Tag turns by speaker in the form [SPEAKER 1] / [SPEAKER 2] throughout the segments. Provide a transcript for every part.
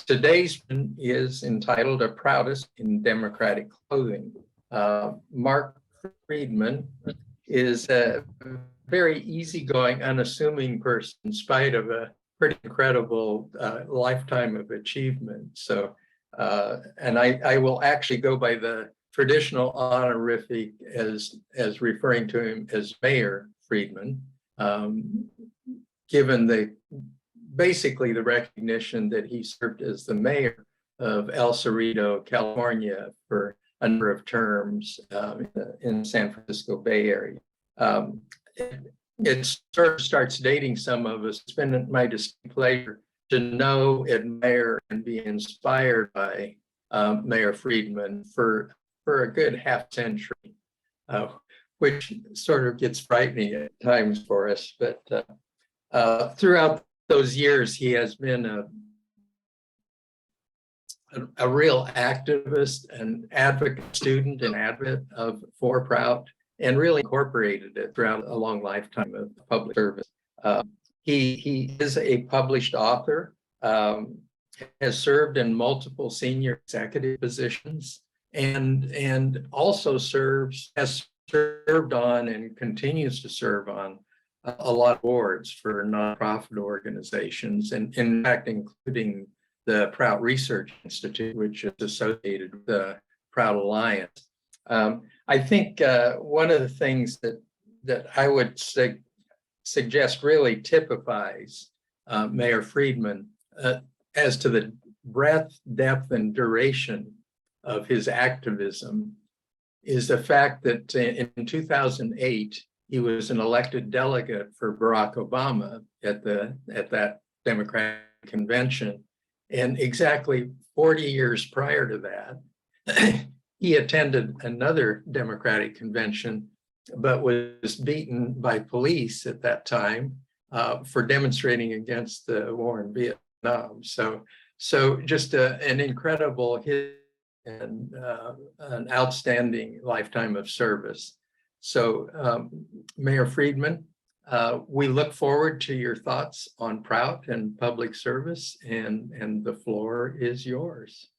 [SPEAKER 1] Today's is entitled A Proutist in Democratic Clothing. Mark Friedman is a very easygoing, unassuming person in spite of a pretty incredible lifetime of achievement. So, and I will actually go by the traditional honorific as referring to him as Mayor Friedman, given basically the recognition that he served as the mayor of El Cerrito, California for a number of terms in the San Francisco Bay Area. It sort of starts dating some of us. It's been my distinct pleasure to know, admire, and be inspired by Mayor Friedman for a good half century, which sort of gets frightening at times for us. But throughout those years, he has been a real activist and advocate, student and advocate for PROUT, and really incorporated it throughout a long lifetime of public service. He is a published author, has served in multiple senior executive positions, and also has served on and continues to serve on a lot of boards for nonprofit organizations, and in fact, including the PROUT Research Institute, which is associated with the PROUT Alliance. I think one of the things that I would suggest really typifies Mayor Friedman as to the breadth, depth, and duration of his activism is the fact that in 2008, he was an elected delegate for Barack Obama at that Democratic convention. And exactly 40 years prior to that, he attended another Democratic convention, but was beaten by police at that time for demonstrating against the war in Vietnam. So just an incredible and an outstanding lifetime of service. So Mayor Friedman, we look forward to your thoughts on PROUT and public service, and the floor is yours.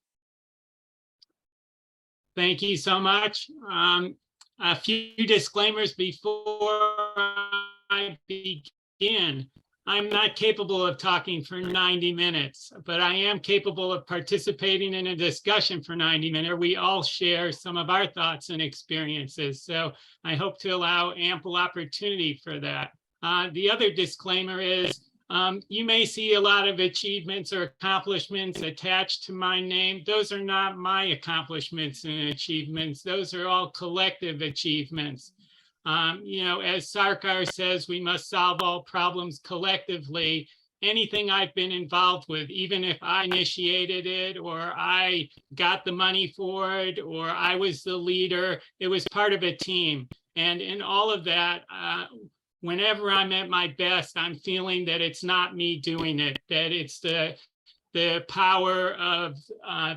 [SPEAKER 2] Thank you so much. A few disclaimers before I begin. I'm not capable of talking for 90 minutes, but I am capable of participating in a discussion for 90 minutes. We all share some of our thoughts and experiences, so I hope to allow ample opportunity for that. The other disclaimer is you may see a lot of achievements or accomplishments attached to my name. Those are not my accomplishments and achievements. Those are all collective achievements. As Sarkar says, we must solve all problems collectively. Anything I've been involved with, even if I initiated it or I got the money for it or I was the leader, it was part of a team. And in all of that, whenever I'm at my best, I'm feeling that it's not me doing it, that it's the power of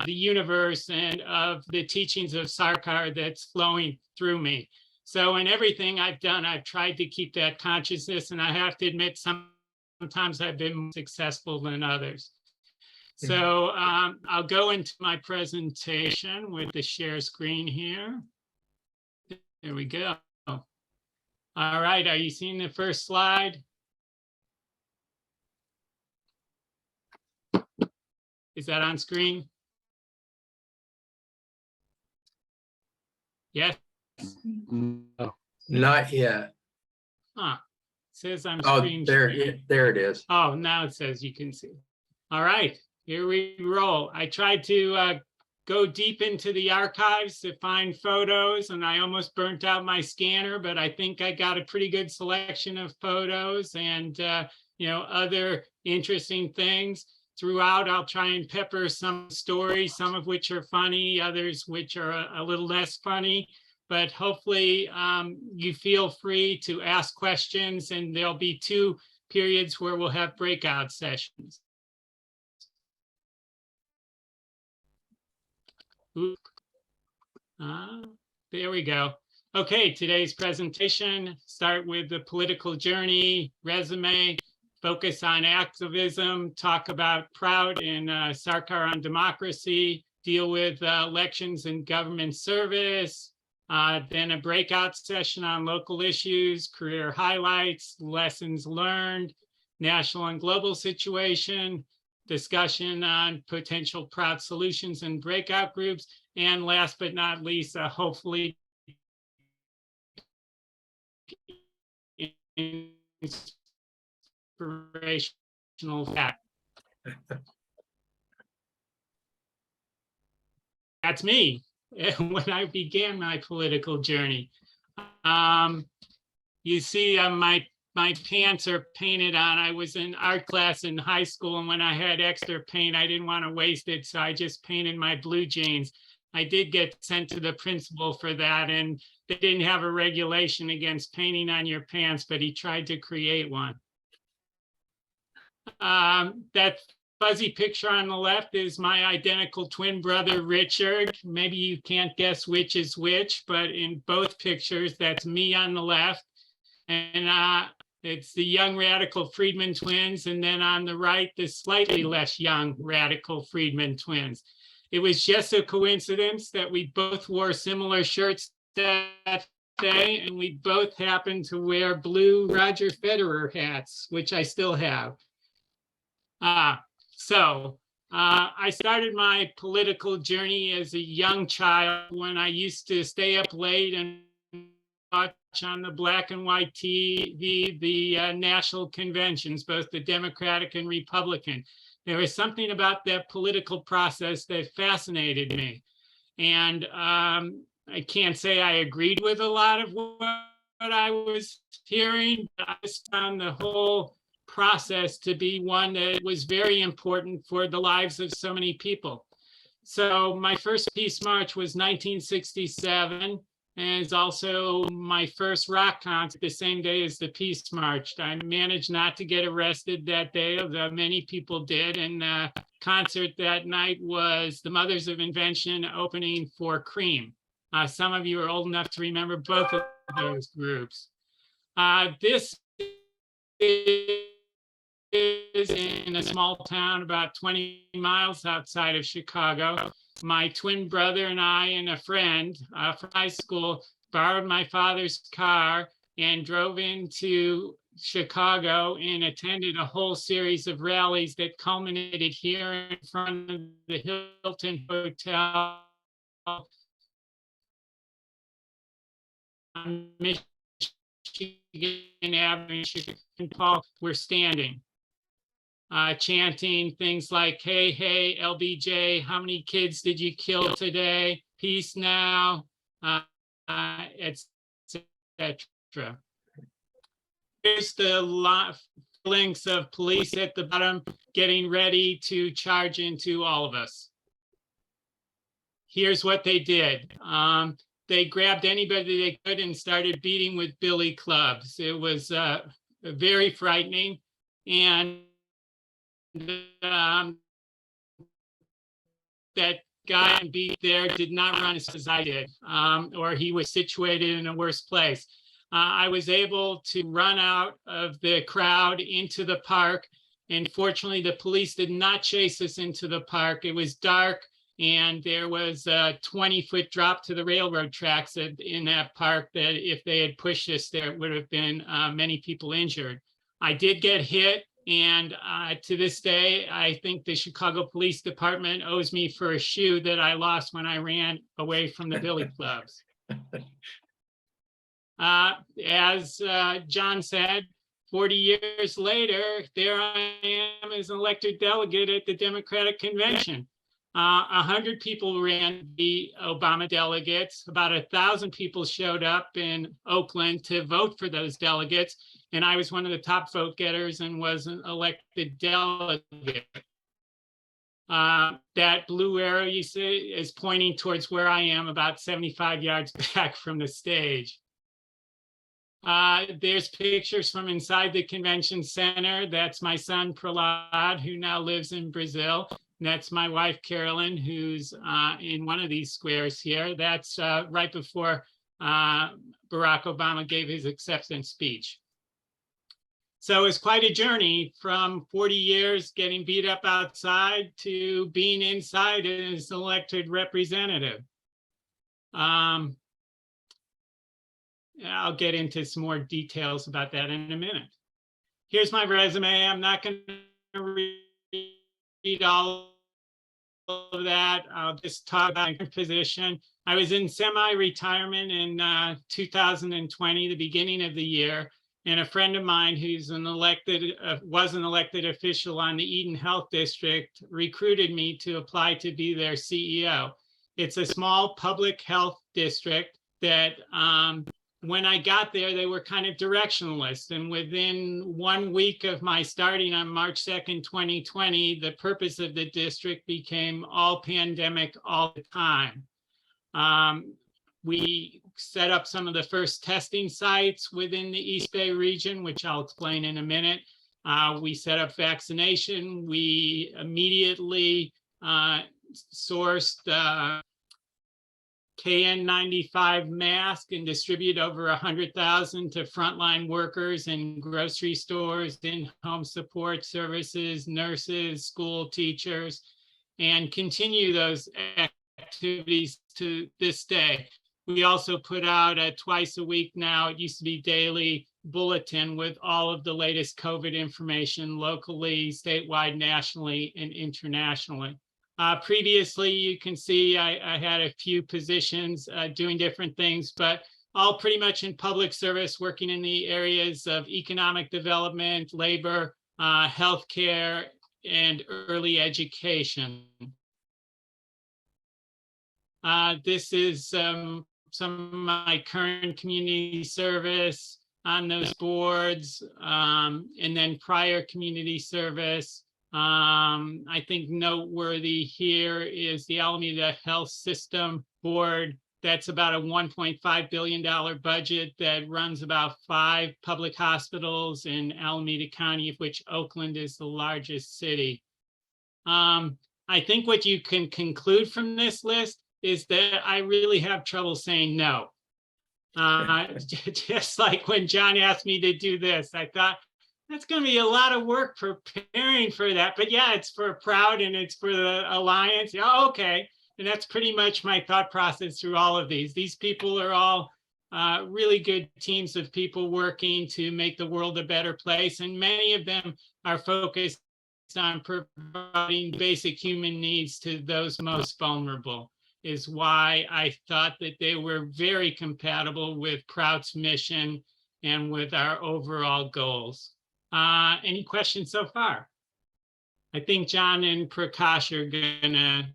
[SPEAKER 2] the universe and of the teachings of Sarkar that's flowing through me. So in everything I've done, I've tried to keep that consciousness, and I have to admit sometimes I've been more successful than others. So I'll go into my presentation with the share screen here. There we go. All right, are you seeing the first slide? Is that on screen? Yes.
[SPEAKER 1] No, not yet.
[SPEAKER 2] Huh. It says I'm
[SPEAKER 1] screen there it is.
[SPEAKER 2] Oh, now it says you can see. All right, here we roll. I tried to go deep into the archives to find photos, and I almost burnt out my scanner, but I think I got a pretty good selection of photos and other interesting things. Throughout, I'll try and pepper some stories, some of which are funny, others which are a little less funny. But hopefully you feel free to ask questions, and there'll be 2 periods where we'll have breakout sessions. There we go. Okay, today's presentation, start with the political journey, resume, focus on activism, talk about PROUT and Sarkar on democracy, deal with elections and government service, then a breakout session on local issues, career highlights, lessons learned, national and global situation, discussion on potential PROUT solutions and breakout groups, and last but not least, hopefully inspirational fact. That's me when I began my political journey. You see my pants are painted on. I was in art class in high school, and when I had extra paint, I didn't want to waste it, so I just painted my blue jeans. I did get sent to the principal for that, and they didn't have a regulation against painting on your pants, but he tried to create one. That fuzzy picture on the left is my identical twin brother, Richard. Maybe you can't guess which is which, but in both pictures, that's me on the left. And it's the young radical Friedman twins. And then on the right, the slightly less young radical Friedman twins. It was just a coincidence that we both wore similar shirts that day, and we both happened to wear blue Roger Federer hats, which I still have. I started my political journey as a young child when I used to stay up late and watch on the black and white TV, the national conventions, both the Democratic and Republican. There was something about that political process that fascinated me. And I can't say I agreed with a lot of what I was hearing, but I just found the whole process to be one that was very important for the lives of so many people. So my first Peace March was 1967, and it's also my first rock concert the same day as the Peace March. I managed not to get arrested that day, although many people did, and the concert that night was the Mothers of Invention opening for Cream. Some of you are old enough to remember both of those groups. This is in a small town about 20 miles outside of Chicago. My twin brother and I and a friend from high school borrowed my father's car and drove into Chicago and attended a whole series of rallies that culminated here in front of the Hilton Hotel on Michigan Avenue, and Paul were standing, chanting things like, hey, hey, LBJ, how many kids did you kill today? Peace now, etc. Here's the links of police at the bottom getting ready to charge into all of us. Here's what they did. They grabbed anybody they could and started beating with billy clubs. It was very frightening. And that guy beat there did not run as I did, or he was situated in a worse place. I was able to run out of the crowd into the park. And fortunately, the police did not chase us into the park. It was dark, and there was a 20-foot drop to the railroad tracks in that park that if they had pushed us, there would have been many people injured. I did get hit, and to this day, I think the Chicago Police Department owes me for a shoe that I lost when I ran away from the billy clubs. As John said, 40 years later, there I am as an elected delegate at the Democratic Convention. 100 people ran the Obama delegates. About 1,000 people showed up in Oakland to vote for those delegates. And I was one of the top vote getters and was an elected delegate. That blue arrow you see is pointing towards where I am, about 75 yards back from the stage. There's pictures from inside the convention center. That's my son, Prahlad, who now lives in Brazil. And that's my wife, Carolyn, who's in one of these squares here. That's right before Barack Obama gave his acceptance speech. So it's quite a journey from 40 years getting beat up outside to being inside as an elected representative. I'll get into some more details about that in a minute. Here's my resume. I'm not going to read all of that. I'll just talk about my position. I was in semi-retirement in 2020, the beginning of the year, and a friend of mine who's was an elected official on the Eden Health District recruited me to apply to be their CEO. It's a small public health district that when I got there, they were kind of directionless. And within 1 week of my starting on March 2nd, 2020, the purpose of the district became all pandemic all the time. We set up some of the first testing sites within the East Bay region, which I'll explain in a minute. We set up vaccination. We immediately sourced KN95 mask and distribute over 100,000 to frontline workers in grocery stores, in-home support services, nurses, school teachers, and continue those activities to this day. We also put out a twice a week now, it used to be daily, bulletin with all of the latest COVID information locally, statewide, nationally, and internationally. Previously, you can see I had a few positions doing different things, but all pretty much in public service, working in the areas of economic development, labor, healthcare, and early education. This is some of my current community service on those boards, and then prior community service. I think noteworthy here is the Alameda Health System board. That's about a $1.5 billion budget that runs about 5 public hospitals in Alameda County, of which Oakland is the largest city. I think what you can conclude from this list is that I really have trouble saying no. Just like when John asked me to do this, I thought, that's going to be a lot of work preparing for that. But yeah, it's for PROUT and it's for the Alliance. Yeah, okay. And that's pretty much my thought process through all of these. These people are all really good teams of people working to make the world a better place. And many of them are focused on providing basic human needs to those most vulnerable, is why I thought that they were very compatible with PROUT's mission and with our overall goals. Any questions so far? I think John and Prakash are gonna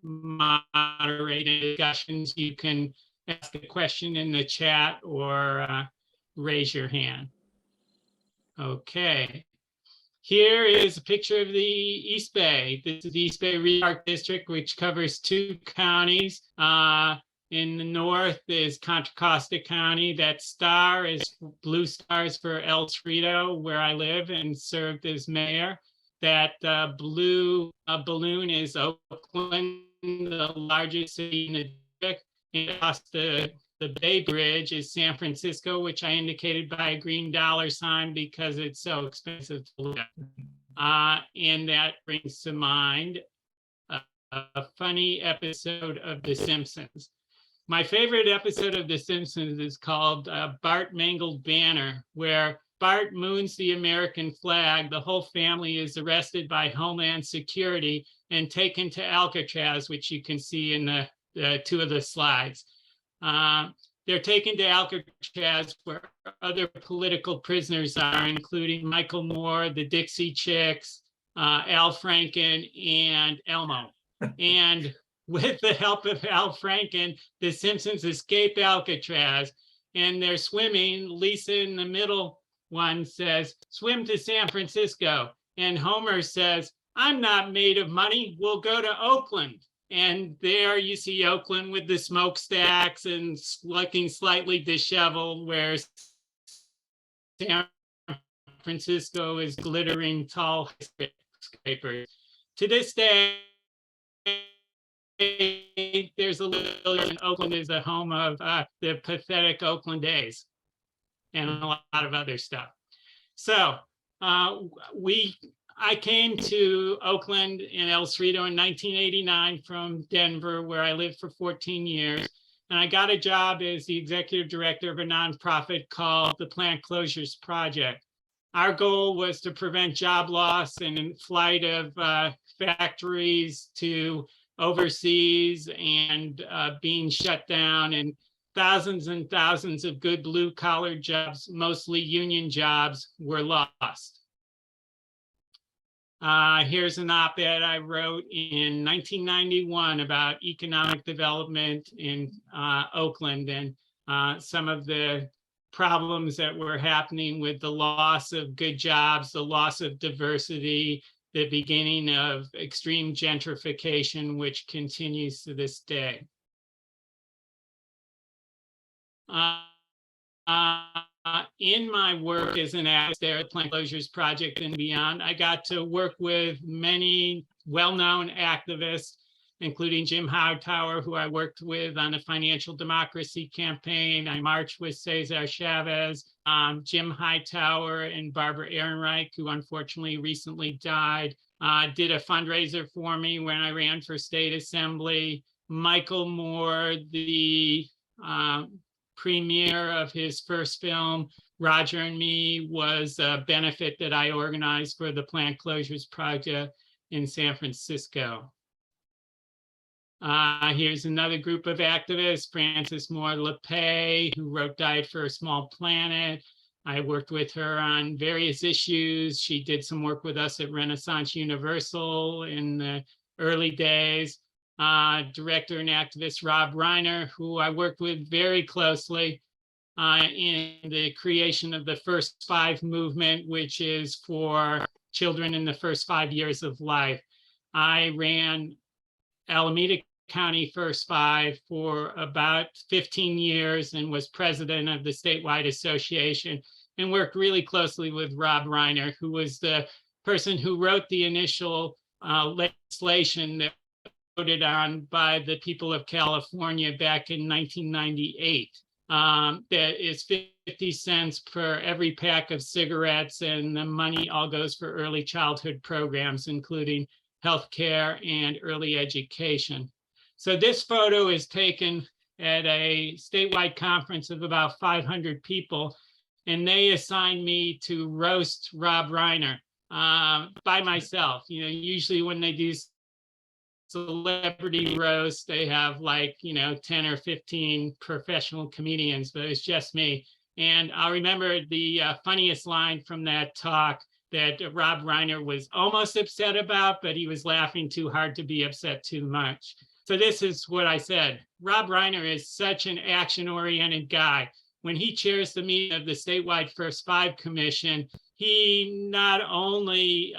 [SPEAKER 2] moderate discussions. You can ask a question in the chat or raise your hand. Okay. Here is a picture of the East Bay. This is the East Bay Park District, which covers 2 counties. In the north is Contra Costa County. That star is blue stars for El Cerrito, where I live and served as mayor. That blue balloon is Oakland, the largest city in the district. And across the Bay Bridge is San Francisco, which I indicated by a green dollar sign because it's so expensive to live. And that brings to mind a funny episode of The Simpsons. My favorite episode of The Simpsons is called Bart Mangled Banner, where Bart moons the American flag. The whole family is arrested by Homeland Security and taken to Alcatraz, which you can see in the 2 of the slides. They're taken to Alcatraz where other political prisoners are, including Michael Moore, the Dixie Chicks, Al Franken, and Elmo. And with the help of Al Franken, the Simpsons escape Alcatraz and they're swimming. Lisa in the middle one says, swim to San Francisco. And Homer says, I'm not made of money. We'll go to Oakland. And there you see Oakland with the smokestacks and looking slightly disheveled, where San Francisco is glittering tall skyscrapers. To this day, there's a little, and Oakland is the home of the pathetic Oakland A's and a lot of other stuff. So I came to Oakland and El Cerrito in 1989 from Denver, where I lived for 14 years. And I got a job as the executive director of a nonprofit called the Plant Closures Project. Our goal was to prevent job loss and flight of factories to overseas and being shut down, and thousands of good blue collar jobs, mostly union jobs, were lost. Here's an op-ed I wrote in 1991 about economic development in Oakland and some of the problems that were happening with the loss of good jobs, the loss of diversity, the beginning of extreme gentrification, which continues to this day. In my work as an activist there at Plant Closures Project and beyond, I got to work with many well-known activists, including Jim Hightower, who I worked with on the financial democracy campaign. I marched with Cesar Chavez, Jim Hightower and Barbara Ehrenreich, who unfortunately recently died, did a fundraiser for me when I ran for state assembly. Michael Moore, the premiere of his first film, Roger and Me, was a benefit that I organized for the Plant Closures Project in San Francisco. Here's another group of activists, Frances Moore LePay, who wrote Diet for a Small Planet. I worked with her on various issues. She did some work with us at Renaissance Universal in the early days. Director and activist Rob Reiner, who I worked with very closely in the creation of the First Five movement, which is for children in the first 5 years of life. I ran Alameda County First Five for about 15 years and was president of the statewide association, and worked really closely with Rob Reiner, who was the person who wrote the initial legislation that voted on by the people of California back in 1998. That is 50 cents per every pack of cigarettes, and the money all goes for early childhood programs, including healthcare and early education. So this photo is taken at a statewide conference of about 500 people, and they assigned me to roast Rob Reiner by myself. You know, usually when they do celebrity roast, they have like, 10 or 15 professional comedians, but it's just me. And I'll remember the funniest line from that talk that Rob Reiner was almost upset about, but he was laughing too hard to be upset too much. So this is what I said. Rob Reiner is such an action-oriented guy. When he chairs the meeting of the statewide First Five Commission, he not only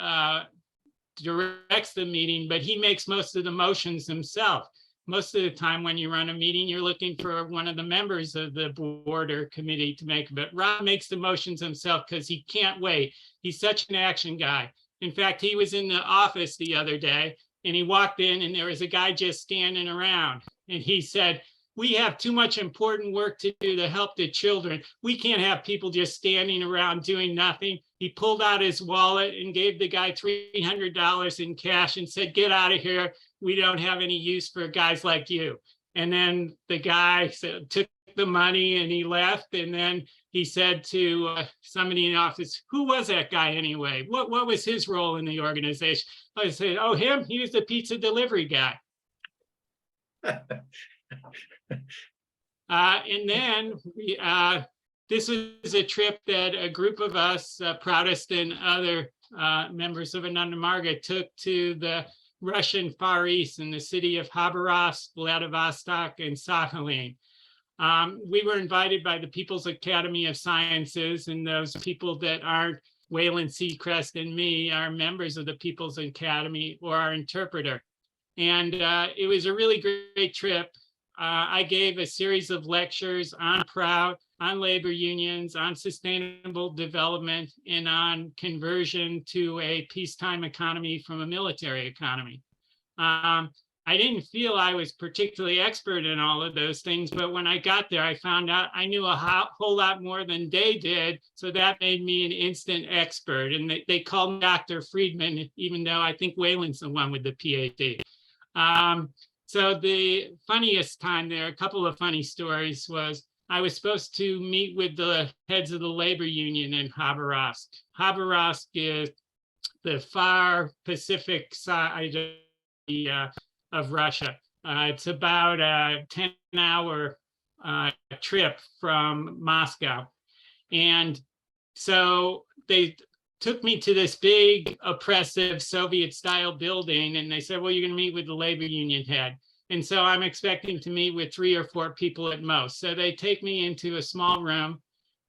[SPEAKER 2] directs the meeting, but he makes most of the motions himself. Most of the time when you run a meeting, you're looking for one of the members of the board or committee to make, but Rob makes the motions himself because he can't wait. He's such an action guy. In fact, he was in the office the other day and he walked in and there was a guy just standing around, and he said, "We have too much important work to do to help the children. We can't have people just standing around doing nothing." He pulled out his wallet and gave the guy $300 in cash and said, "Get out of here. We don't have any use for guys like you." And then the guy took the money and he left. And then he said to somebody in the office, "Who was that guy anyway? What was his role in the organization?" I said, "Oh, him? He was the pizza delivery guy." And then this was a trip that a group of us, Proutist and other members of Ananda Marga, took to the Russian Far East in the city of Khabarovsk, Vladivostok, and Sakhalin. We were invited by the People's Academy of Sciences, and those people that aren't Waylon Seacrest and me are members of the People's Academy or our interpreter. And it was a really great trip. I gave a series of lectures on PROUT, on labor unions, on sustainable development, and on conversion to a peacetime economy from a military economy. I didn't feel I was particularly expert in all of those things, but when I got there, I found out I knew a whole lot more than they did. So that made me an instant expert. And they called me Dr. Friedman, even though I think Wayland's the one with the PhD. So the funniest time there, a couple of funny stories, was I was supposed to meet with the heads of the labor union in Khabarovsk. Khabarovsk is the far Pacific side of Russia. It's about a 10-hour trip from Moscow. And so they took me to this big, oppressive Soviet-style building, and they said, well, you're going to meet with the labor union head. And so I'm expecting to meet with 3 or 4 people at most. So they take me into a small room,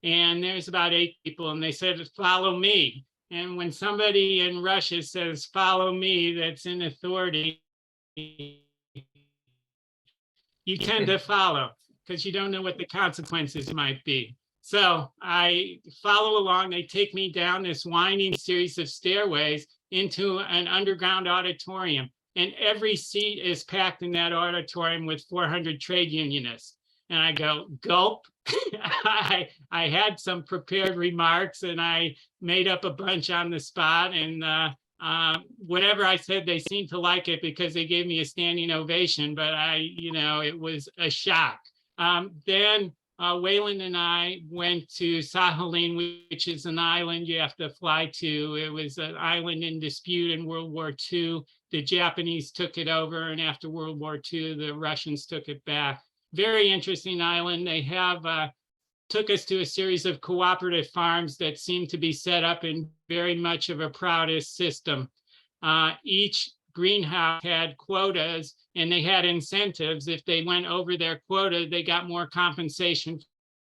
[SPEAKER 2] and there's about 8 people, and they said, follow me. And when somebody in Russia says, follow me, that's in authority, you tend to follow because you don't know what the consequences might be. So I follow along. They take me down this winding series of stairways into an underground auditorium. And every seat is packed in that auditorium with 400 trade unionists. And I go, gulp. I had some prepared remarks and I made up a bunch on the spot. And whatever I said, they seemed to like it because they gave me a standing ovation. But it was a shock. Then Wayland and I went to Sakhalin, which is an island you have to fly to. It was an island in dispute in World War II. The Japanese took it over, and after World War II, the Russians took it back. Very interesting island. They have took us to a series of cooperative farms that seem to be set up in very much of a Proutist system. Each greenhouse had quotas and they had incentives. If they went over their quota, they got more compensation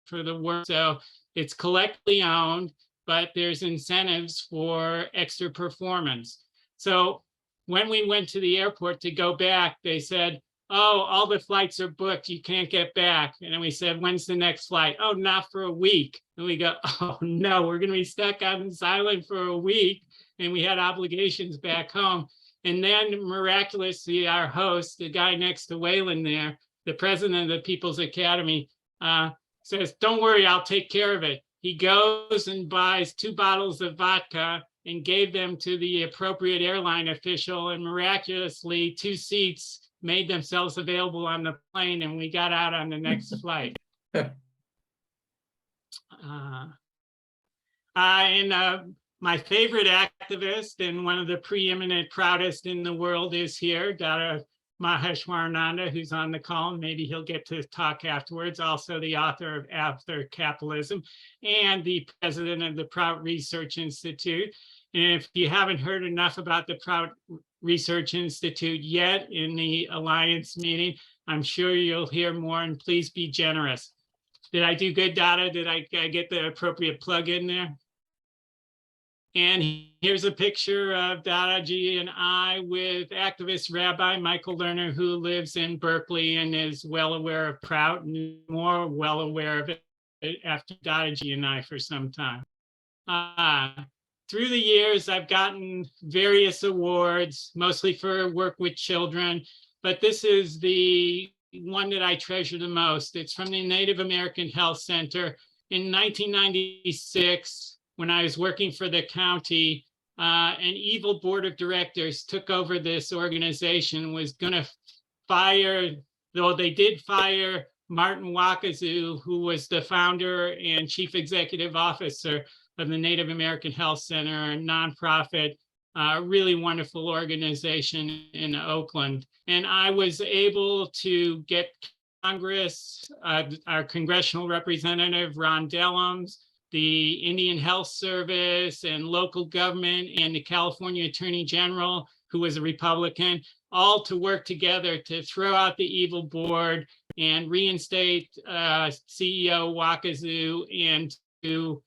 [SPEAKER 2] for the work. So it's collectively owned, but there's incentives for extra performance. So when we went to the airport to go back, they said, oh, all the flights are booked, you can't get back. And then we said, when's the next flight? Oh, not for a week. And we go, oh no, we're gonna be stuck on this island for a week. And we had obligations back home. And then miraculously, our host, the guy next to Wayland there, the president of the People's Academy, says, don't worry, I'll take care of it. He goes and buys 2 bottles of vodka and gave them to the appropriate airline official. And miraculously, 2 seats made themselves available on the plane, and we got out on the next flight. My favorite activist and one of the preeminent Proutists in the world is here, Dr. Maheshwarananda, who's on the call. Maybe he'll get to talk afterwards. Also the author of After Capitalism and the president of the PROUT Research Institute. And if you haven't heard enough about the PROUT Research Institute yet in the Alliance meeting, I'm sure you'll hear more, and please be generous. Did I do good, Dada? Did I get the appropriate plug in there? And here's a picture of Dadaji and I with activist Rabbi Michael Lerner, who lives in Berkeley and is well aware of PROUT and more well aware of it after Dadaji and I for some time. Through the years, I've gotten various awards, mostly for work with children, but this is the one that I treasure the most. It's from the Native American Health Center. In 1996, when I was working for the county, an evil board of directors took over this organization, was gonna fire, though they did fire Martin Wakazu, who was the founder and chief executive officer of the Native American Health Center, a nonprofit, really wonderful organization in Oakland. And I was able to get Congress, our congressional representative, Ron Dellums, the Indian Health Service and local government and the California Attorney General, who was a Republican, all to work together to throw out the evil board and reinstate CEO Wakazu and to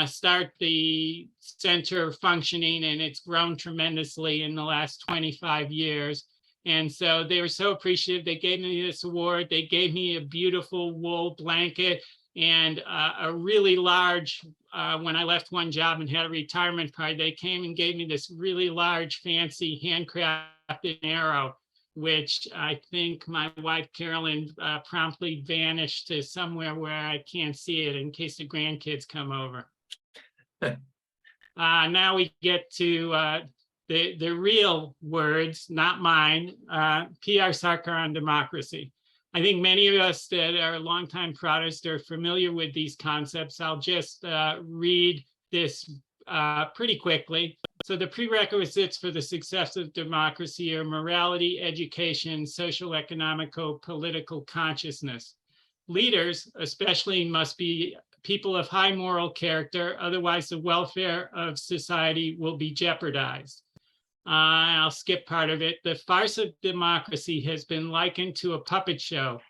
[SPEAKER 2] start the center functioning. And it's grown tremendously in the last 25 years. And so they were so appreciative. They gave me this award. They gave me a beautiful wool blanket and a really large, when I left one job and had a retirement party, they came and gave me this really large, fancy, handcrafted arrow which I think my wife Carolyn promptly vanished to somewhere where I can't see it in case the grandkids come over. Now we get to the real words, not mine, PR Sarkar on democracy. I think many of us that are longtime Proutists are familiar with these concepts. I'll just read this pretty quickly. So the prerequisites for the success of democracy are morality, education, social, economical, political consciousness. Leaders, especially, must be people of high moral character, otherwise the welfare of society will be jeopardized. I'll skip part of it. The farce of democracy has been likened to a puppet show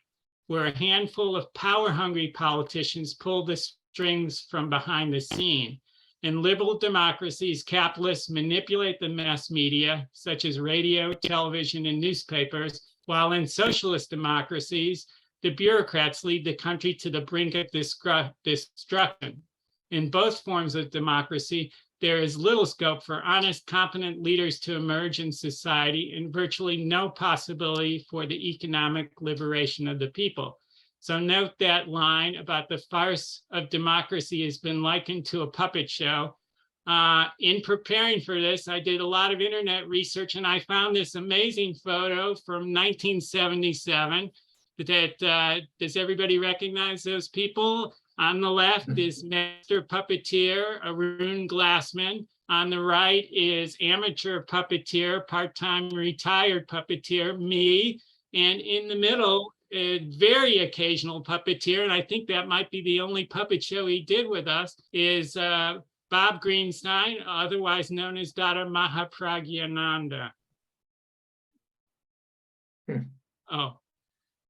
[SPEAKER 2] where a handful of power-hungry politicians pull the strings from behind the scene. In liberal democracies, capitalists manipulate the mass media, such as radio, television, and newspapers, while in socialist democracies, the bureaucrats lead the country to the brink of destruction. In both forms of democracy, there is little scope for honest, competent leaders to emerge in society and virtually no possibility for the economic liberation of the people. So note that line about the farce of democracy has been likened to a puppet show. In preparing for this, I did a lot of internet research and I found this amazing photo from 1977 that, does everybody recognize those people? On the left is master puppeteer, Arun Glassman. On the right is amateur puppeteer, part-time retired puppeteer, me. And in the middle, a very occasional puppeteer, and I think that might be the only puppet show he did with us, is Bob Greenstein, otherwise known as Dada Mahapragyananda.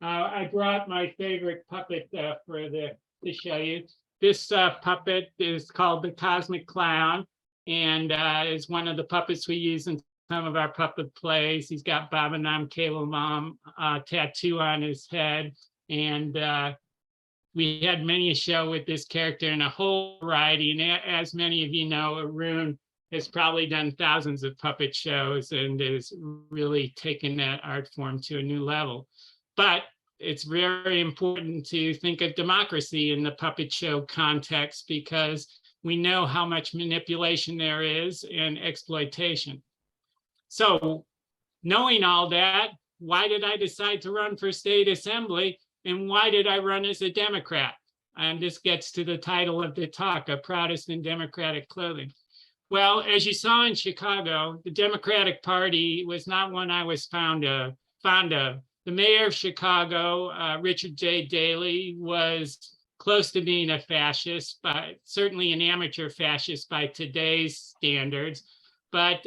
[SPEAKER 2] I brought my favorite puppet to show you. This puppet is called the Cosmic Clown and is one of the puppets we use in some of our puppet plays. He's got Baba Nam Kevalam tattoo on his head. And we had many a show with this character and a whole variety. And as many of you know, Arun has probably done thousands of puppet shows and has really taken that art form to a new level. But it's very important to think of democracy in the puppet show context because we know how much manipulation there is and exploitation. So knowing all that, why did I decide to run for state assembly and why did I run as a Democrat? And this gets to the title of the talk, A Proutist in Democratic Clothing. Well, as you saw in Chicago, the Democratic Party was not one I was fond of. The mayor of Chicago, Richard J. Daley, was close to being a fascist, but certainly an amateur fascist by today's standards, but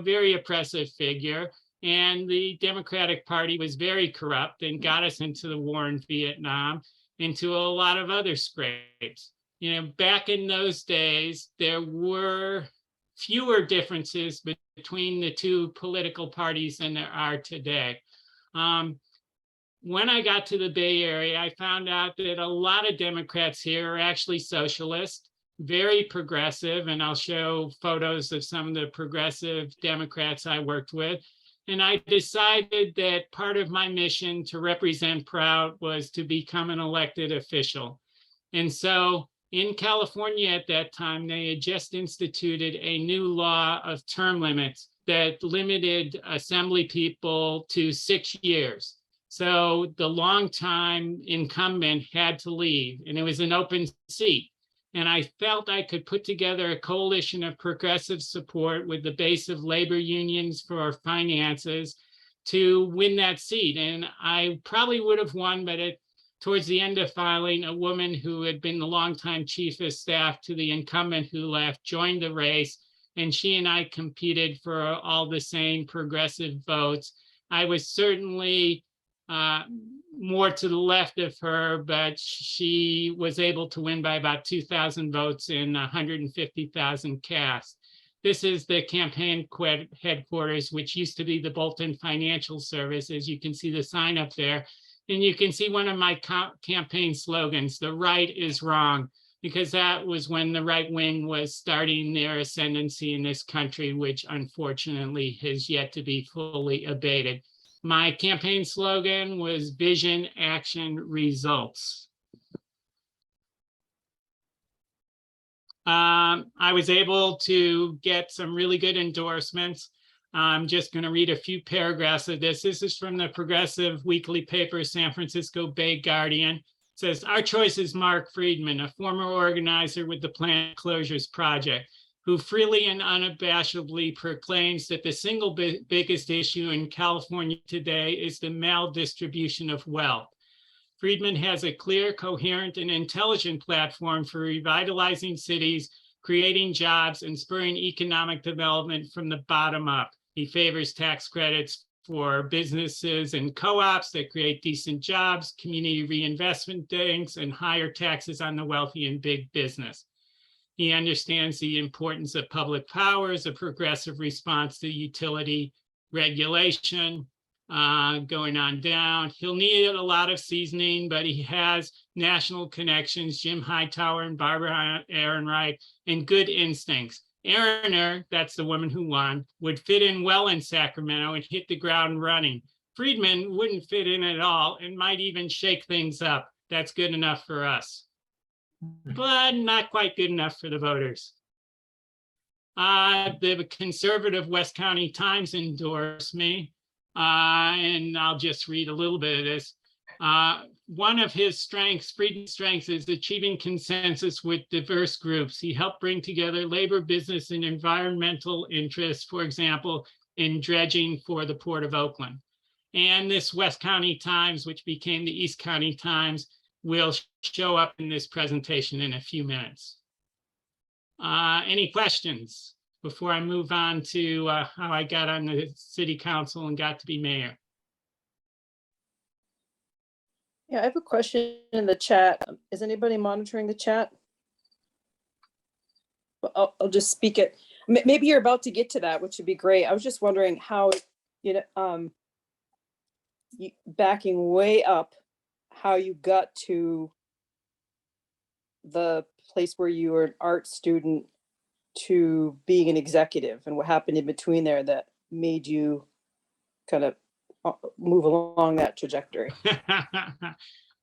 [SPEAKER 2] very oppressive figure. And the Democratic Party was very corrupt and got us into the war in Vietnam, into a lot of other scrapes. Back in those days, there were fewer differences between the two political parties than there are today. When I got to the Bay Area, I found out that a lot of Democrats here are actually socialist, very progressive, and I'll show photos of some of the progressive Democrats I worked with. And I decided that part of my mission to represent PROUT was to become an elected official. And so in California at that time, they had just instituted a new law of term limits that limited assembly people to 6 years. So the longtime incumbent had to leave, and it was an open seat. And I felt I could put together a coalition of progressive support with the base of labor unions for finances to win that seat. And I probably would have won, but towards the end of filing, a woman who had been the longtime chief of staff to the incumbent who left joined the race, and she and I competed for all the same progressive votes. I was certainly more to the left of her, but she was able to win by about 2,000 votes in 150,000 cast. This is the campaign headquarters, which used to be the Bolton Financial Service. As you can see the sign up there. And you can see one of my campaign slogans, "The right is wrong," because that was when the right wing was starting their ascendancy in this country, which unfortunately has yet to be fully abated. My campaign slogan was Vision, Action, Results. I was able to get some really good endorsements. I'm just going to read a few paragraphs of this. This is from the progressive weekly paper, San Francisco Bay Guardian. It says, our choice is Mark Friedman, a former organizer with the Plant Closures Project, who freely and unabashedly proclaims that the single biggest issue in California today is the maldistribution of wealth. Friedman has a clear, coherent, and intelligent platform for revitalizing cities, creating jobs, and spurring economic development from the bottom up. He favors tax credits for businesses and co-ops that create decent jobs, community reinvestment banks, and higher taxes on the wealthy and big business. He understands the importance of public power as a progressive response to utility regulation. Going on down. He'll need a lot of seasoning, but he has national connections, Jim Hightower and Barbara Ehrenreich, and good instincts. Ehrener, that's the woman who won, would fit in well in Sacramento and hit the ground running. Friedman wouldn't fit in at all and might even shake things up. That's good enough for us, but not quite good enough for the voters. The conservative West County Times endorsed me. And I'll just read a little bit of this. One of his strengths, Friedman's strengths, is achieving consensus with diverse groups. He helped bring together labor, business, and environmental interests, for example, in dredging for the Port of Oakland. And this West County Times, which became the East County Times, will show up in this presentation in a few minutes. Any questions before I move on to how I got on the city council and got to be mayor?
[SPEAKER 3] Yeah, I have a question in the chat. Is anybody monitoring the chat? Well, I'll just speak it. Maybe you're about to get to that, which would be great. I was just wondering how, backing way up, how you got to the place where you were an art student to being an executive, and what happened in between there that made you kind of move along that trajectory.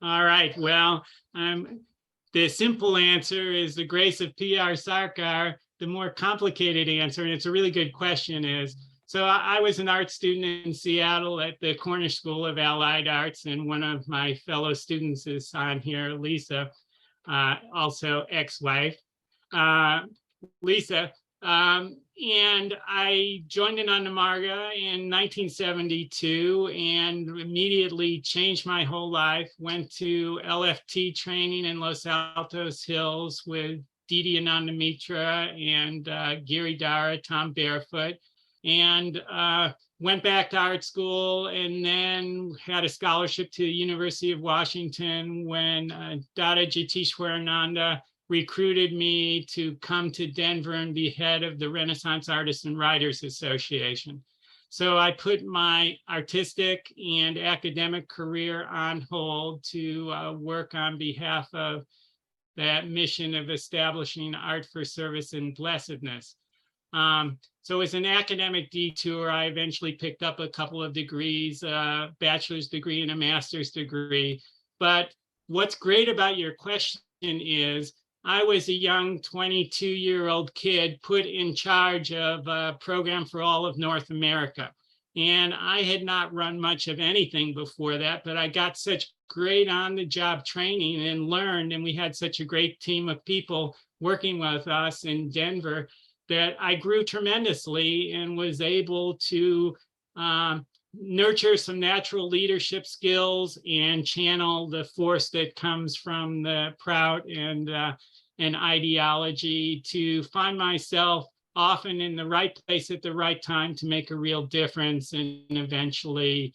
[SPEAKER 2] All right, well, the simple answer is the grace of PR Sarkar. The more complicated answer, and it's a really good question, is, so I was an art student in Seattle at the Cornish School of Allied Arts, and one of my fellow students is on here, Lisa, also ex-wife. Lisa, and I joined in on Namarga in 1972 and immediately changed my whole life. Went to LFT training in Los Altos Hills with Didi Anandamitra and Giri Dara, Tom Barefoot, and went back to art school, and then had a scholarship to the University of Washington when Dada Jitishwarananda recruited me to come to Denver and be head of the Renaissance Artists and Writers Association. So I put my artistic and academic career on hold to work on behalf of that mission of establishing art for service and blessedness. So as an academic detour, I eventually picked up a couple of degrees, a bachelor's degree and a master's degree. But what's great about your question is, I was a young 22-year-old kid put in charge of a program for all of North America. And I had not run much of anything before that, but I got such great on-the-job training and learned, and we had such a great team of people working with us in Denver that I grew tremendously and was able to nurture some natural leadership skills and channel the force that comes from the PROUT and ideology to find myself often in the right place at the right time to make a real difference, and eventually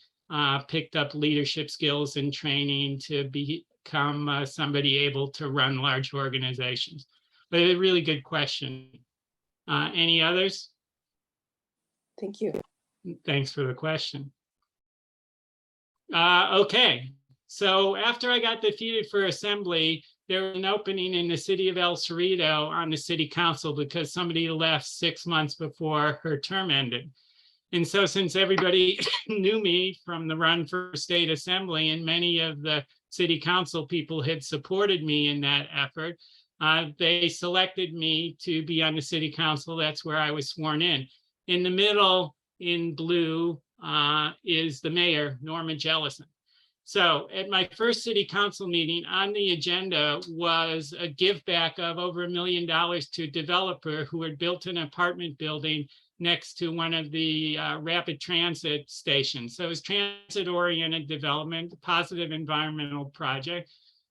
[SPEAKER 2] picked up leadership skills and training to become somebody able to run large organizations. But a really good question. Any others?
[SPEAKER 3] Thank you.
[SPEAKER 2] Thanks for the question. Okay, so after I got defeated for assembly, there was an opening in the city of El Cerrito on the city council because somebody left 6 months before her term ended. And so since everybody knew me from the run for state assembly and many of the city council people had supported me in that effort, they selected me to be on the city council. That's where I was sworn in. In the middle in blue is the mayor, Norma Jellison. So at my first city council meeting, on the agenda was a give back of over $1 million to a developer who had built an apartment building next to one of the rapid transit stations. So it was transit-oriented development, positive environmental project,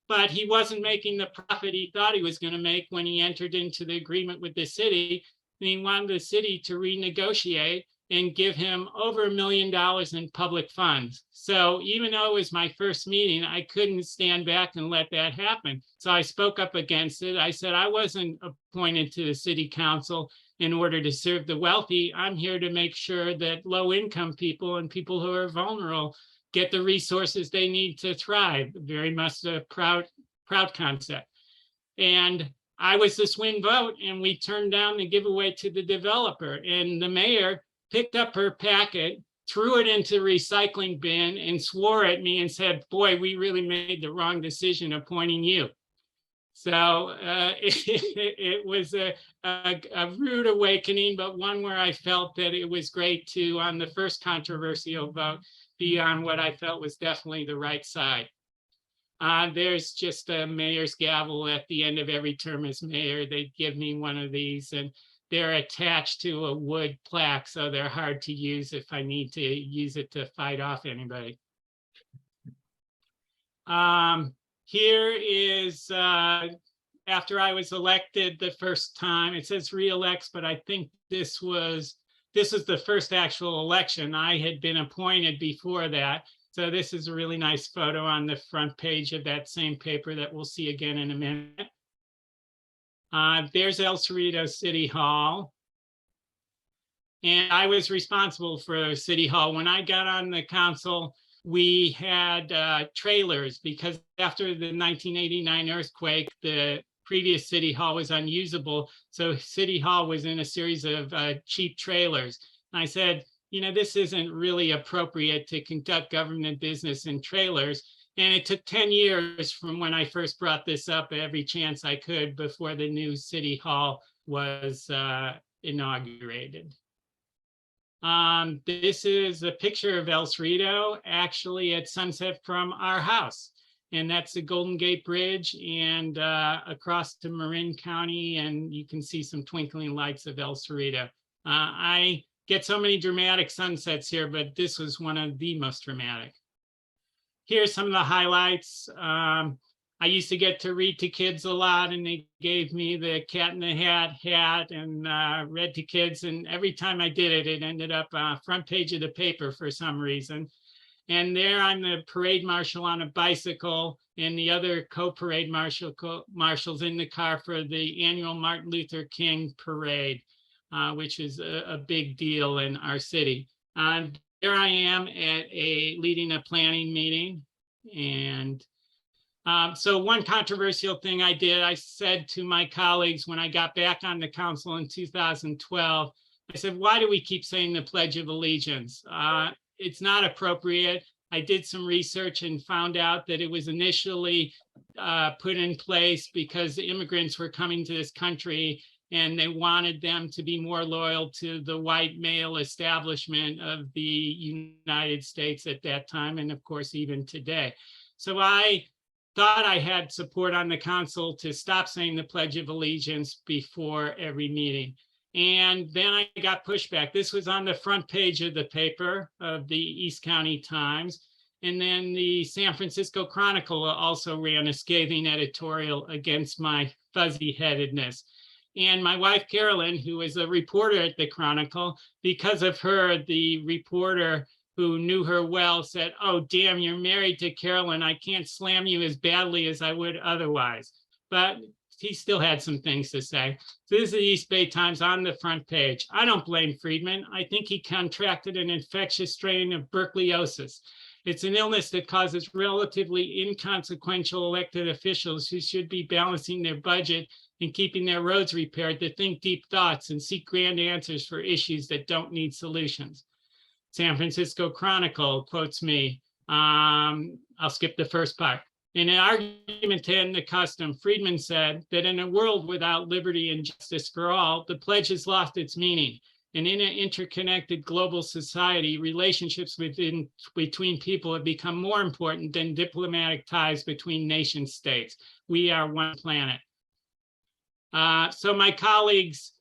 [SPEAKER 2] but he wasn't making the profit he thought he was going to make when he entered into the agreement with the city. And he wanted the city to renegotiate and give him over $1 million in public funds. So even though it was my first meeting, I couldn't stand back and let that happen. So I spoke up against it. I said, I wasn't appointed to the city council in order to serve the wealthy. I'm here to make sure that low-income people and people who are vulnerable get the resources they need to thrive. Very much a proud concept. And I was the swing vote, and we turned down the giveaway to the developer. And the mayor picked up her packet, threw it into the recycling bin, and swore at me and said, boy, we really made the wrong decision appointing you. So it was a rude awakening, but one where I felt that it was great to, on the first controversial vote, be on what I felt was definitely the right side. There's just a mayor's gavel at the end of every term as mayor. They give me one of these, and they're attached to a wood plaque, so they're hard to use if I need to use it to fight off anybody. Here is after I was elected the first time. It says re-elects, but I think this was the first actual election. I had been appointed before that. So this is a really nice photo on the front page of that same paper that we'll see again in a minute. There's El Cerrito City Hall. And I was responsible for City Hall. When I got on the council, we had trailers because after the 1989 earthquake, the previous City Hall was unusable. So City Hall was in a series of cheap trailers. And I said, you know, this isn't really appropriate to conduct government business in trailers. And it took 10 years from when I first brought this up every chance I could before the new City Hall was inaugurated. This is a picture of El Cerrito actually at sunset from our house. And that's the Golden Gate Bridge and across to Marin County. And you can see some twinkling lights of El Cerrito. I get so many dramatic sunsets here, but this was one of the most dramatic. Here's some of the highlights. I used to get to read to kids a lot, and they gave me the Cat in the Hat and read to kids. And every time I did it, it ended up front page of the paper for some reason. And there I'm the parade marshal on a bicycle, and the other co-parade marshals in the car for the annual Martin Luther King parade, which is a big deal in our city. There I am at leading a planning meeting. And so one controversial thing I did, I said to my colleagues when I got back on the council in 2012, I said, why do we keep saying the Pledge of Allegiance? It's not appropriate. I did some research and found out that it was initially put in place because the immigrants were coming to this country and they wanted them to be more loyal to the white male establishment of the United States at that time, and of course, even today. So I thought I had support on the council to stop saying the Pledge of Allegiance before every meeting. And then I got pushback. This was on the front page of the paper of the East County Times. And then the San Francisco Chronicle also ran a scathing editorial against my fuzzy-headedness. And my wife, Carolyn, who is a reporter at the Chronicle, because of her, the reporter who knew her well said, oh, damn, you're married to Carolyn. I can't slam you as badly as I would otherwise. But he still had some things to say. So this is the East Bay Times on the front page. I don't blame Friedman. I think he contracted an infectious strain of Berkeliosis. It's an illness that causes relatively inconsequential elected officials who should be balancing their budget and keeping their roads repaired to think deep thoughts and seek grand answers for issues that don't need solutions. San Francisco Chronicle quotes me. I'll skip the first part. In an argument to end the custom, Friedman said that in a world without liberty and justice for all, the pledge has lost its meaning. And in an interconnected global society, relationships between people have become more important than diplomatic ties between nation states. We are one planet. So my colleagues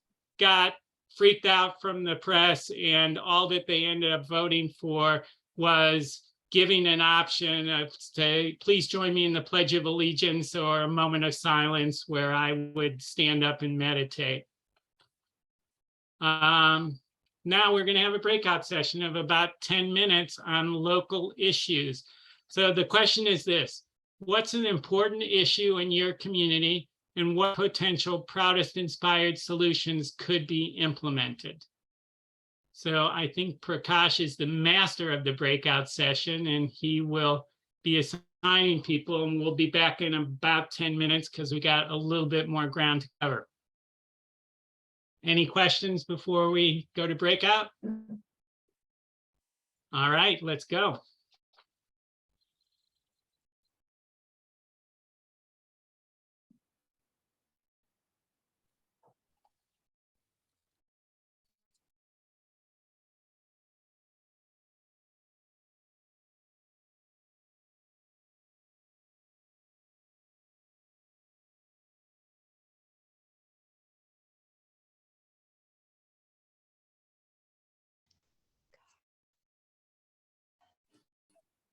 [SPEAKER 2] got freaked out from the press, and all that they ended up voting for was giving an option of, say, please join me in the Pledge of Allegiance, or a moment of silence where I would stand up and meditate. Now we're going to have a breakout session of about 10 minutes on local issues. So the question is this: what's an important issue in your community, and what potential Proutist-inspired solutions could be implemented? So I think Prakash is the master of the breakout session, and he will be assigning people, and we'll be back in about 10 minutes because we got a little bit more ground to cover. Any questions before we go to breakout? All right, let's go.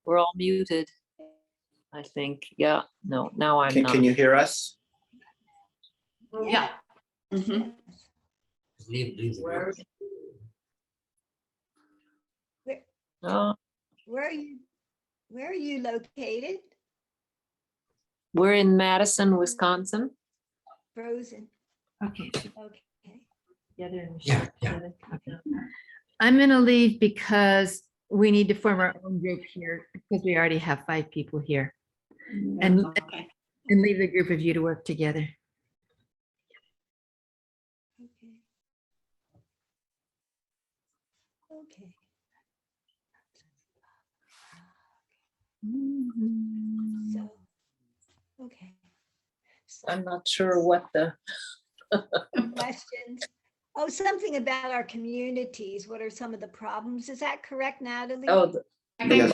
[SPEAKER 4] We're all muted, I think. Yeah, no, now I'm not.
[SPEAKER 5] Can you hear us?
[SPEAKER 4] Yeah.
[SPEAKER 6] Mhm.
[SPEAKER 4] Where,
[SPEAKER 6] Where are you located?
[SPEAKER 4] we're in Madison, Wisconsin.
[SPEAKER 6] Frozen.
[SPEAKER 7] Okay,
[SPEAKER 6] Okay.
[SPEAKER 5] Yeah.
[SPEAKER 7] I'm gonna leave because we need to form our own group here because we already have 5 people here. And
[SPEAKER 6] Okay.
[SPEAKER 7] leave the group of you to work together.
[SPEAKER 6] Okay. Okay. So, okay.
[SPEAKER 4] I'm not sure what the,
[SPEAKER 6] Questions? Oh, something about our communities. What are some of the problems? Is that correct, Natalie?
[SPEAKER 4] oh,
[SPEAKER 5] Yes.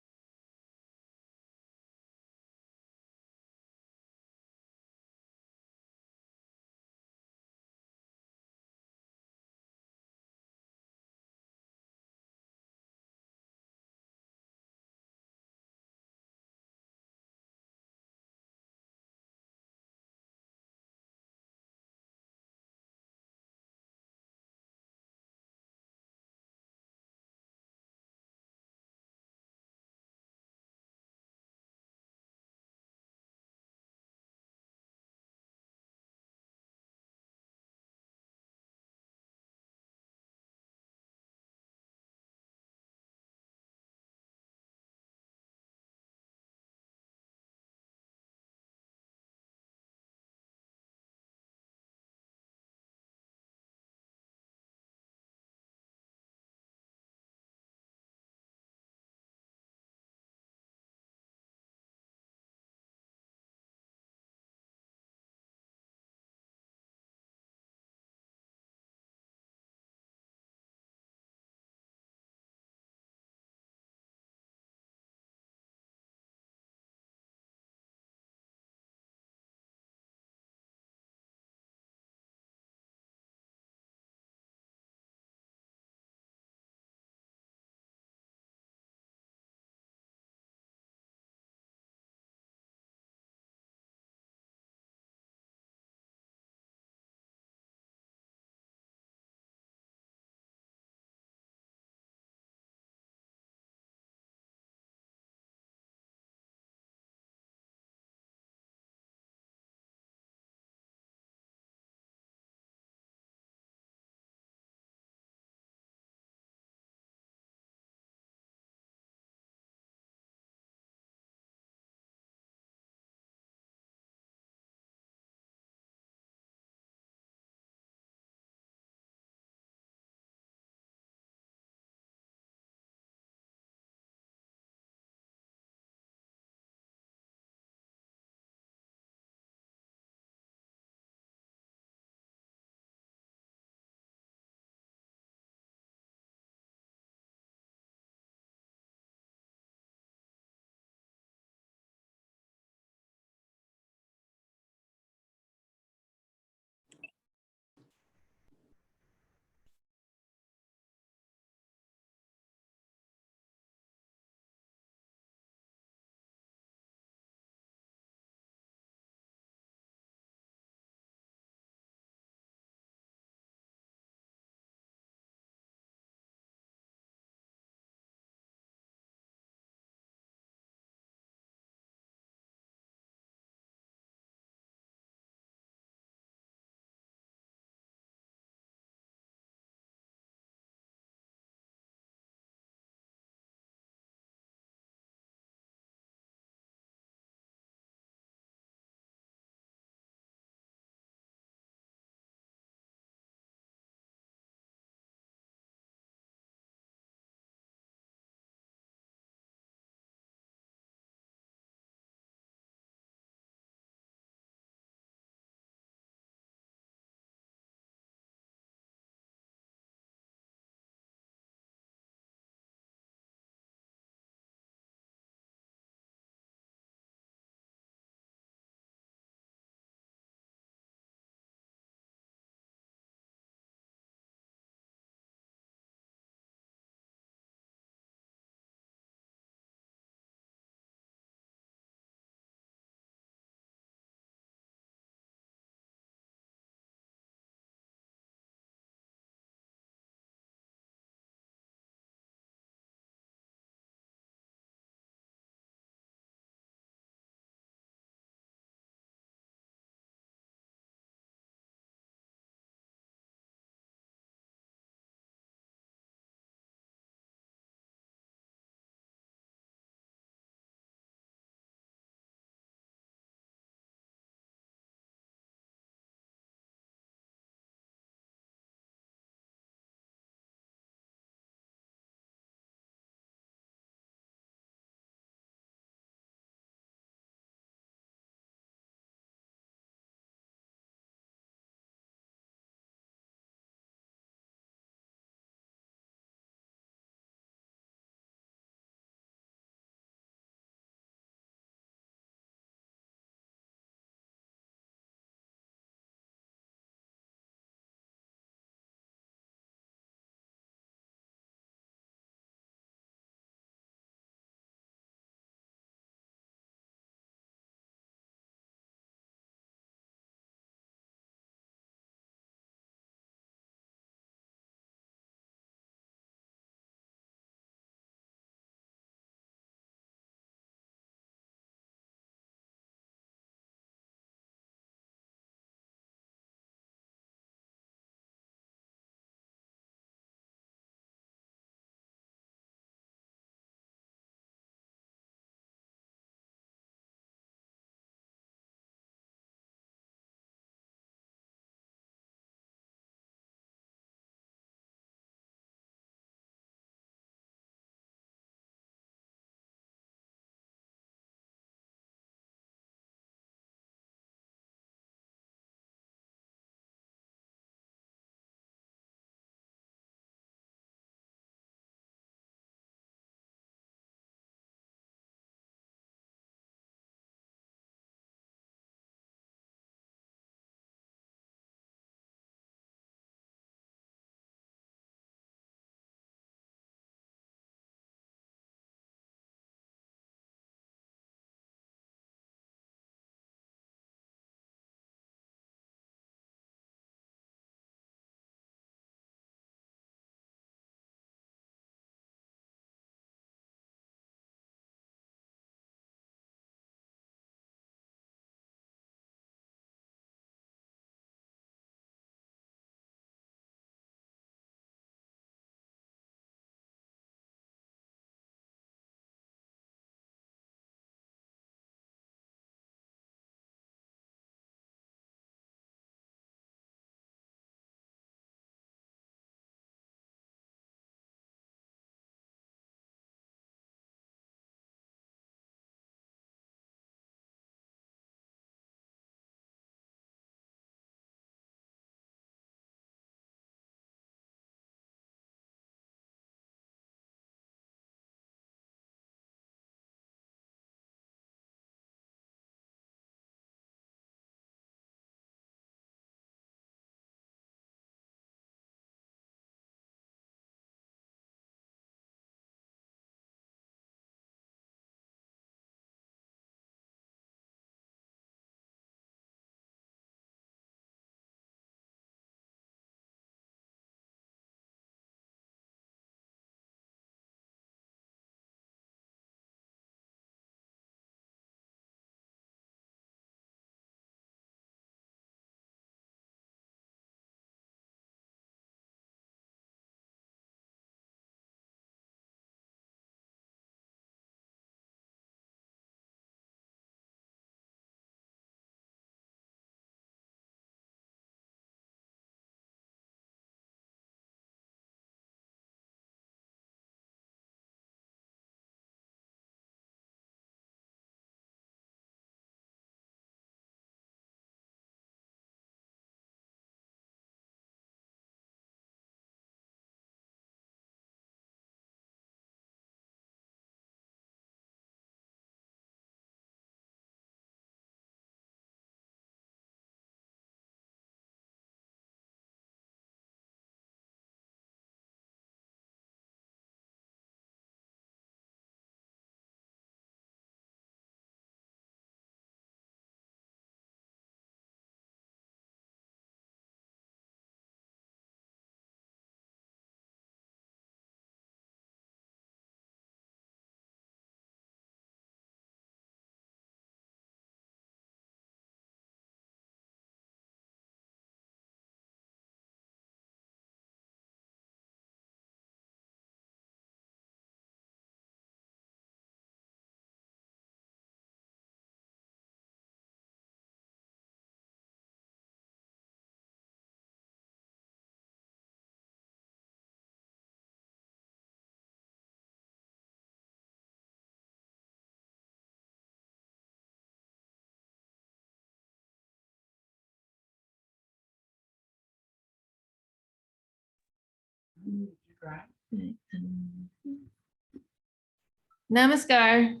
[SPEAKER 7] Namaskar.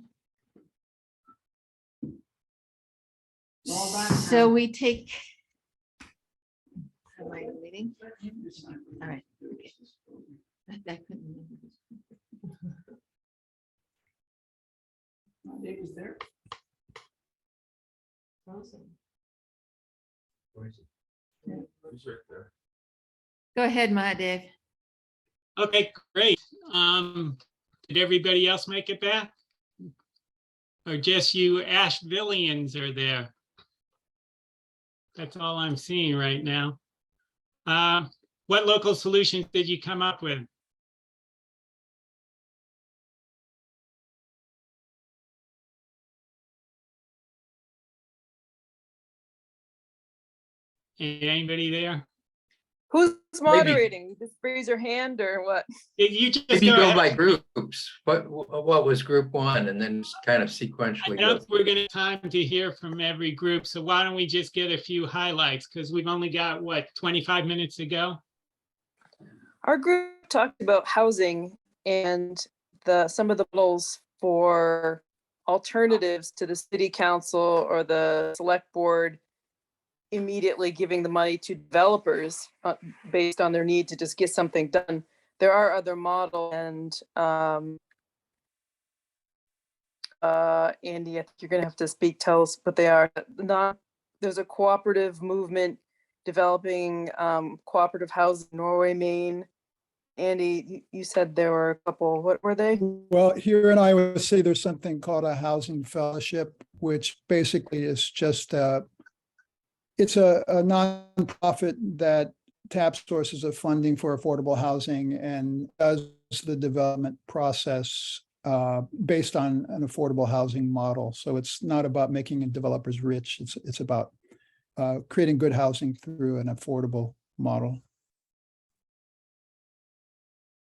[SPEAKER 7] So we take. Am I leading? All right. Okay. I couldn't remember. Go ahead, Mahadev.
[SPEAKER 2] Okay, great. Did everybody else make it back? Or just you Ashvillians are there? That's all I'm seeing right now. What local solutions did you come up with? Anybody there?
[SPEAKER 3] Who's moderating? Just raise your hand or what?
[SPEAKER 2] You just
[SPEAKER 1] Maybe
[SPEAKER 2] go
[SPEAKER 1] go
[SPEAKER 2] ahead.
[SPEAKER 1] by groups. What was group one, and then just kind of
[SPEAKER 2] I
[SPEAKER 1] sequentially
[SPEAKER 2] don't
[SPEAKER 1] go.
[SPEAKER 2] think we're gonna have time to hear from every group, so why don't we just get a few highlights? Because we've only got, what, 25 minutes to go?
[SPEAKER 3] Our group talked about housing and some of the models for alternatives to the city council or the select board immediately giving the money to developers based on their need to just get something done. There are other models, and Andy, I think you're gonna have to tell us what they are. There's a cooperative movement developing cooperative housing in Norway, Maine. Andy, you said there were a couple. What were they?
[SPEAKER 8] Well, here in Iowa City, there's something called a housing fellowship, which basically is just it's a nonprofit that taps sources of funding for affordable housing and does the development process based on an affordable housing model. So it's not about making developers rich. It's about creating good housing through an affordable model.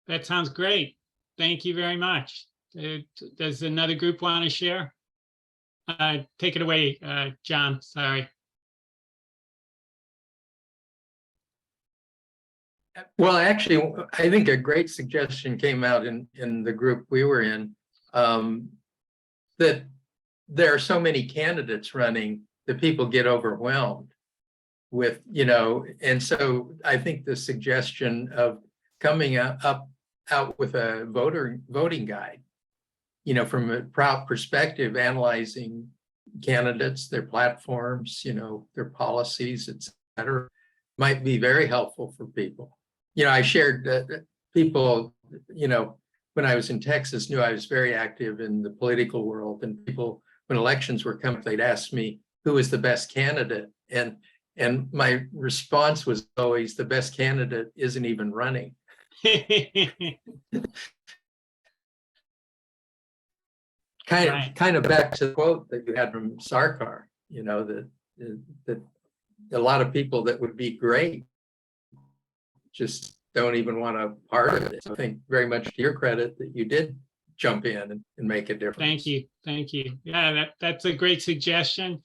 [SPEAKER 2] That sounds great. Thank you very much. Does another group want to share? Take it away, John, sorry.
[SPEAKER 1] Well, actually, I think a great suggestion came out in the group we were in, that there are so many candidates running that people get overwhelmed with, and so I think the suggestion of coming out with a voting guide, from a PROUT perspective, analyzing candidates, their platforms, their policies, et cetera, might be very helpful for people. I shared that people, when I was in Texas, knew I was very active in the political world, and people, when elections were coming, they'd ask me who was the best candidate, and my response was always, the best candidate isn't even running. Kind of back to the quote that you had from Sarkar, that a lot of people that would be great just don't even want a part of it. So I think very much to your credit that you did jump in and make a difference.
[SPEAKER 2] Thank you. Yeah, that's a great suggestion.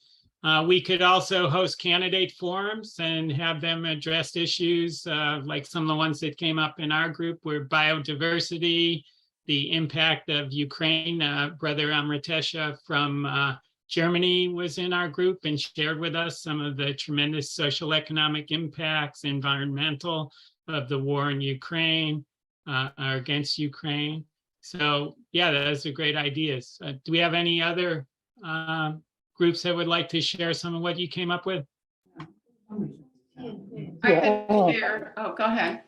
[SPEAKER 2] We could also host candidate forums and have them address issues like some of the ones that came up in our group were biodiversity, the impact of Ukraine. Brother Amritesha from Germany was in our group and shared with us some of the tremendous social economic impacts, environmental, of the war in Ukraine or against Ukraine. So yeah, those are great ideas. Do we have any other groups that would like to share some of what you came up with?
[SPEAKER 9] I could share. Oh, go ahead.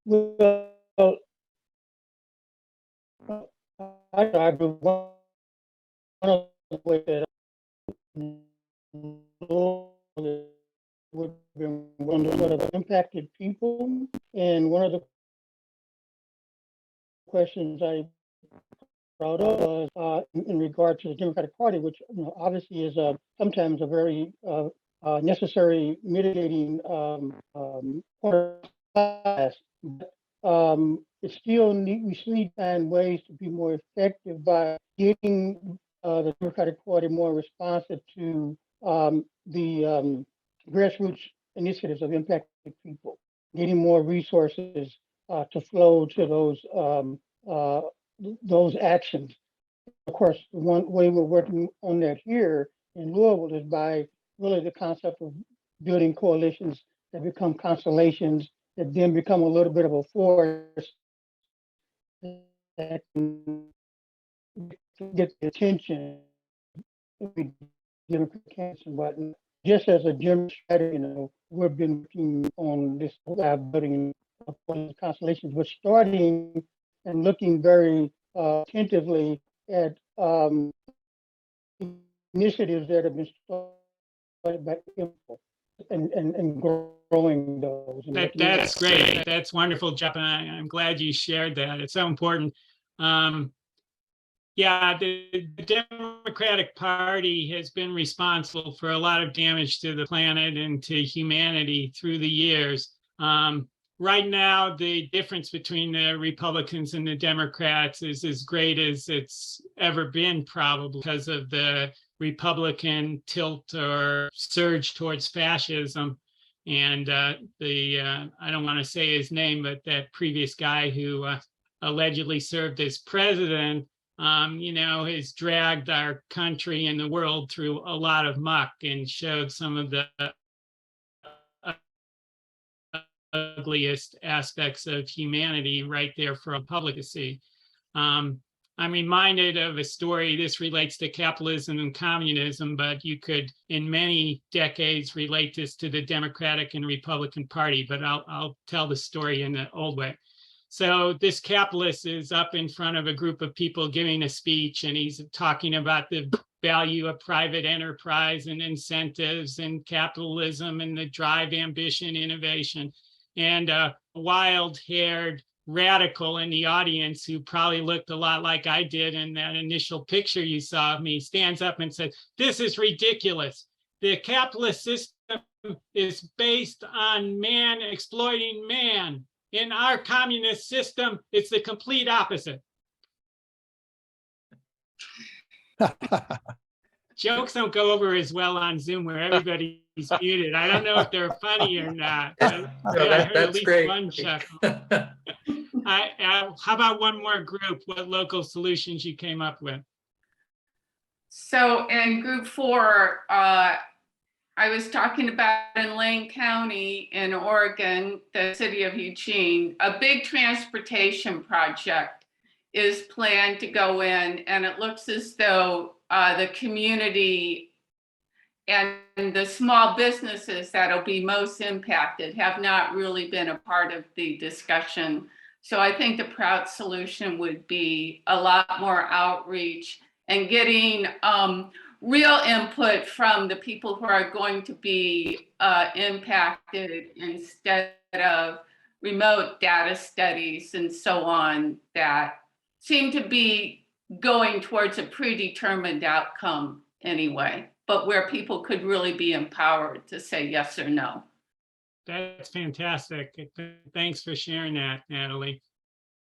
[SPEAKER 10] Well, I one of the ways that would be one of the impacted people, and one of the questions I brought up was in regard to the Democratic Party, which obviously is sometimes a very necessary mitigating part of it's still we still need to find ways to be more effective by getting the Democratic Party more responsive to the grassroots initiatives of impacted people. getting more resources to flow to those actions. Of course, one way we're working on that here in Louisville is by really the concept of building coalitions that become constellations that then become a little bit of a force that can get the attention of the Democrat candidates and whatnot. Just as a general strategy, we've been working on this building of constellations, but starting and looking very attentively at initiatives that have been started by people and growing those.
[SPEAKER 2] That's great. That's wonderful, Jeff. And I'm glad you shared that. It's so important. Yeah, the Democratic Party has been responsible for a lot of damage to the planet and to humanity through the years. Right now, the difference between the Republicans and the Democrats is as great as it's ever been, probably because of the Republican tilt or surge towards fascism. And I don't want to say his name, but that previous guy who allegedly served as president, has dragged our country and the world through a lot of muck and showed some of the ugliest aspects of humanity right there for a public to see. I'm reminded of a story. This relates to capitalism and communism, but you could, in many decades, relate this to the Democratic and Republican Party, but I'll tell the story in the old way. So this capitalist is up in front of a group of people giving a speech, and he's talking about the value of private enterprise and incentives and capitalism and the drive, ambition, innovation. And a wild-haired radical in the audience, who probably looked a lot like I did in that initial picture you saw of me, stands up and says, "This is ridiculous. The capitalist system is based on man exploiting man. In our communist system, it's the complete opposite." Jokes don't go over as well on Zoom where everybody's muted. I don't know if they're funny or not. But
[SPEAKER 1] No,
[SPEAKER 2] I heard at
[SPEAKER 1] that's
[SPEAKER 2] least
[SPEAKER 1] great.
[SPEAKER 2] one chuckle. How about one more group? What local solutions you came up with?
[SPEAKER 9] So in group 4, I was talking about in Lane County in Oregon, the city of Eugene, a big transportation project is planned to go in, and it looks as though the community and the small businesses that'll be most impacted have not really been a part of the discussion. So I think the PROUT solution would be a lot more outreach and getting real input from the people who are going to be impacted, instead of remote data studies and so on that seem to be going towards a predetermined outcome anyway, but where people could really be empowered to say yes or no.
[SPEAKER 2] That's fantastic. Thanks for sharing that, Natalie.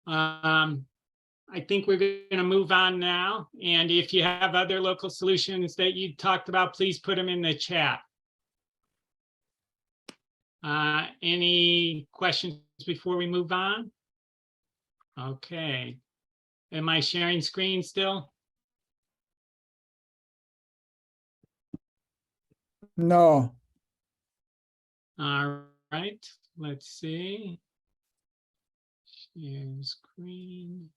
[SPEAKER 2] I think we're going to move on now. And if you have other local solutions that you talked about, please put them in the chat. Any questions before we move on? Okay. Am I sharing screen still?
[SPEAKER 8] No.
[SPEAKER 2] All right, let's see. Share screen.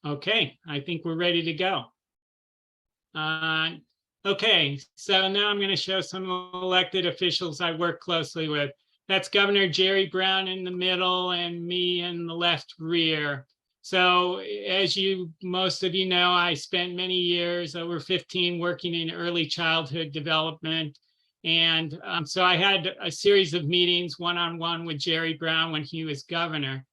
[SPEAKER 2] Okay, I think we're ready to go. Okay, so now I'm going to show some elected officials I work closely with. That's Governor Jerry Brown in the middle and me in the left rear. So as most of you know, I spent many years, over 15, working in early childhood development. And so I had a series of meetings one-on-one with Jerry Brown when he was governor.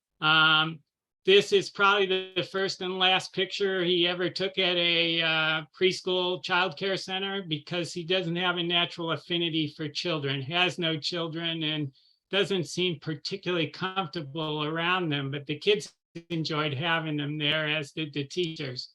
[SPEAKER 2] This is probably the first and last picture he ever took at a preschool childcare center, because he doesn't have a natural affinity for children, has no children, and doesn't seem particularly comfortable around them. But the kids enjoyed having them there, as did the teachers.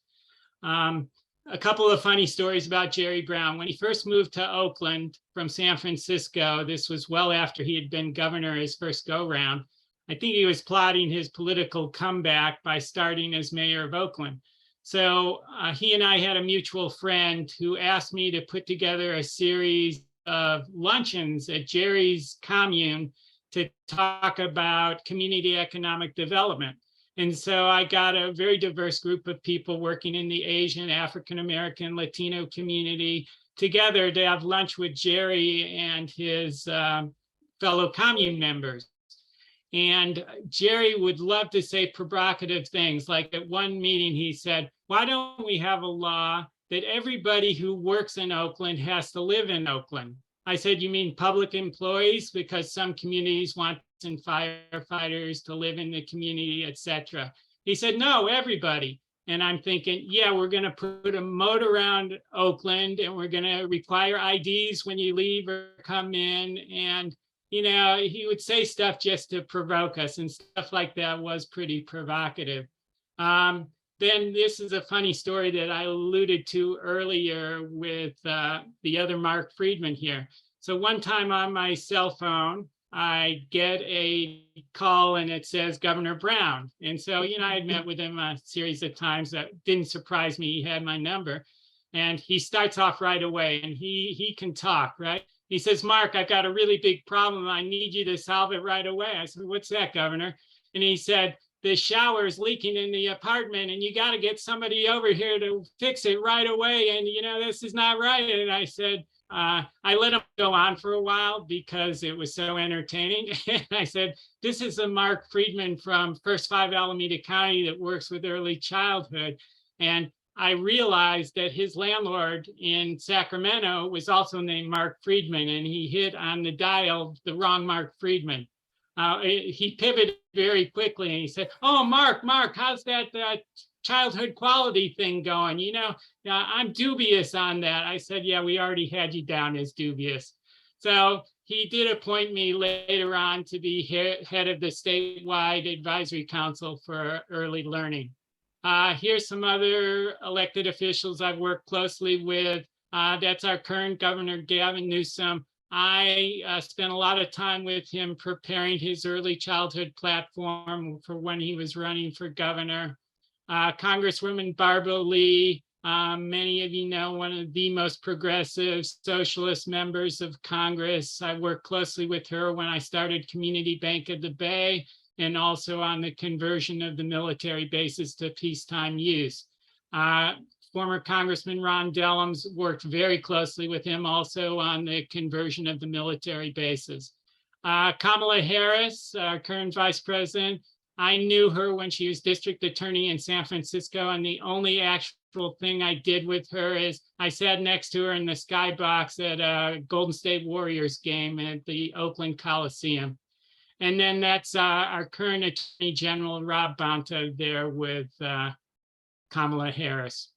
[SPEAKER 2] a couple of funny stories about Jerry Brown. When he first moved to Oakland from San Francisco, this was well after he had been governor his first go-round. I think he was plotting his political comeback by starting as mayor of Oakland. So he and I had a mutual friend who asked me to put together a series of luncheons at Jerry's commune to talk about community economic development. And so I got a very diverse group of people working in the Asian, African-American, Latino community together to have lunch with Jerry and his fellow commune members. And Jerry would love to say provocative things. Like at one meeting, he said, why don't we have a law that everybody who works in Oakland has to live in Oakland? I said, you mean public employees? Because some communities want firefighters to live in the community, etc. He said, no, everybody. And I'm thinking, yeah, we're going to put a moat around Oakland and we're going to require IDs when you leave or come in. And, you know, he would say stuff just to provoke us, and stuff like that was pretty provocative. Then this is a funny story that I alluded to earlier with the other Mark Friedman here. So one time on my cell phone, I get a call and it says Governor Brown. And so, you know, I had met with him a series of times. That didn't surprise me. He had my number. And he starts off right away, and he can talk, right? He says, Mark, I've got a really big problem. I need you to solve it right away. I said, what's that, Governor? And he said, the shower is leaking in the apartment and you got to get somebody over here to fix it right away. And, you know, this is not right. And I said, I let him go on for a while because it was so entertaining. And I said, this is a Mark Friedman from First 5 Alameda County that works with early childhood. And I realized that his landlord in Sacramento was also named Mark Friedman, and he hit on the dial the wrong Mark Friedman. He pivoted very quickly and he said, oh, Mark, how's that childhood quality thing going? You know, I'm dubious on that. I said, yeah, we already had you down as dubious. So he did appoint me later on to be head of the statewide advisory council for early learning. Here's some other elected officials I've worked closely with. That's our current governor, Gavin Newsom. I spent a lot of time with him preparing his early childhood platform for when he was running for governor. Congresswoman Barbara Lee, many of you know, one of the most progressive socialist members of Congress. I worked closely with her when I started Community Bank of the Bay, and also on the conversion of the military bases to peacetime use. Former Congressman Ron Dellums, worked very closely with him also on the conversion of the military bases. Kamala Harris, our current vice president, I knew her when she was district attorney in San Francisco, and the only actual thing I did with her is I sat next to her in the skybox at a Golden State Warriors game at the Oakland Coliseum. And then that's our current Attorney General, Rob Bonta, there with Kamala Harris.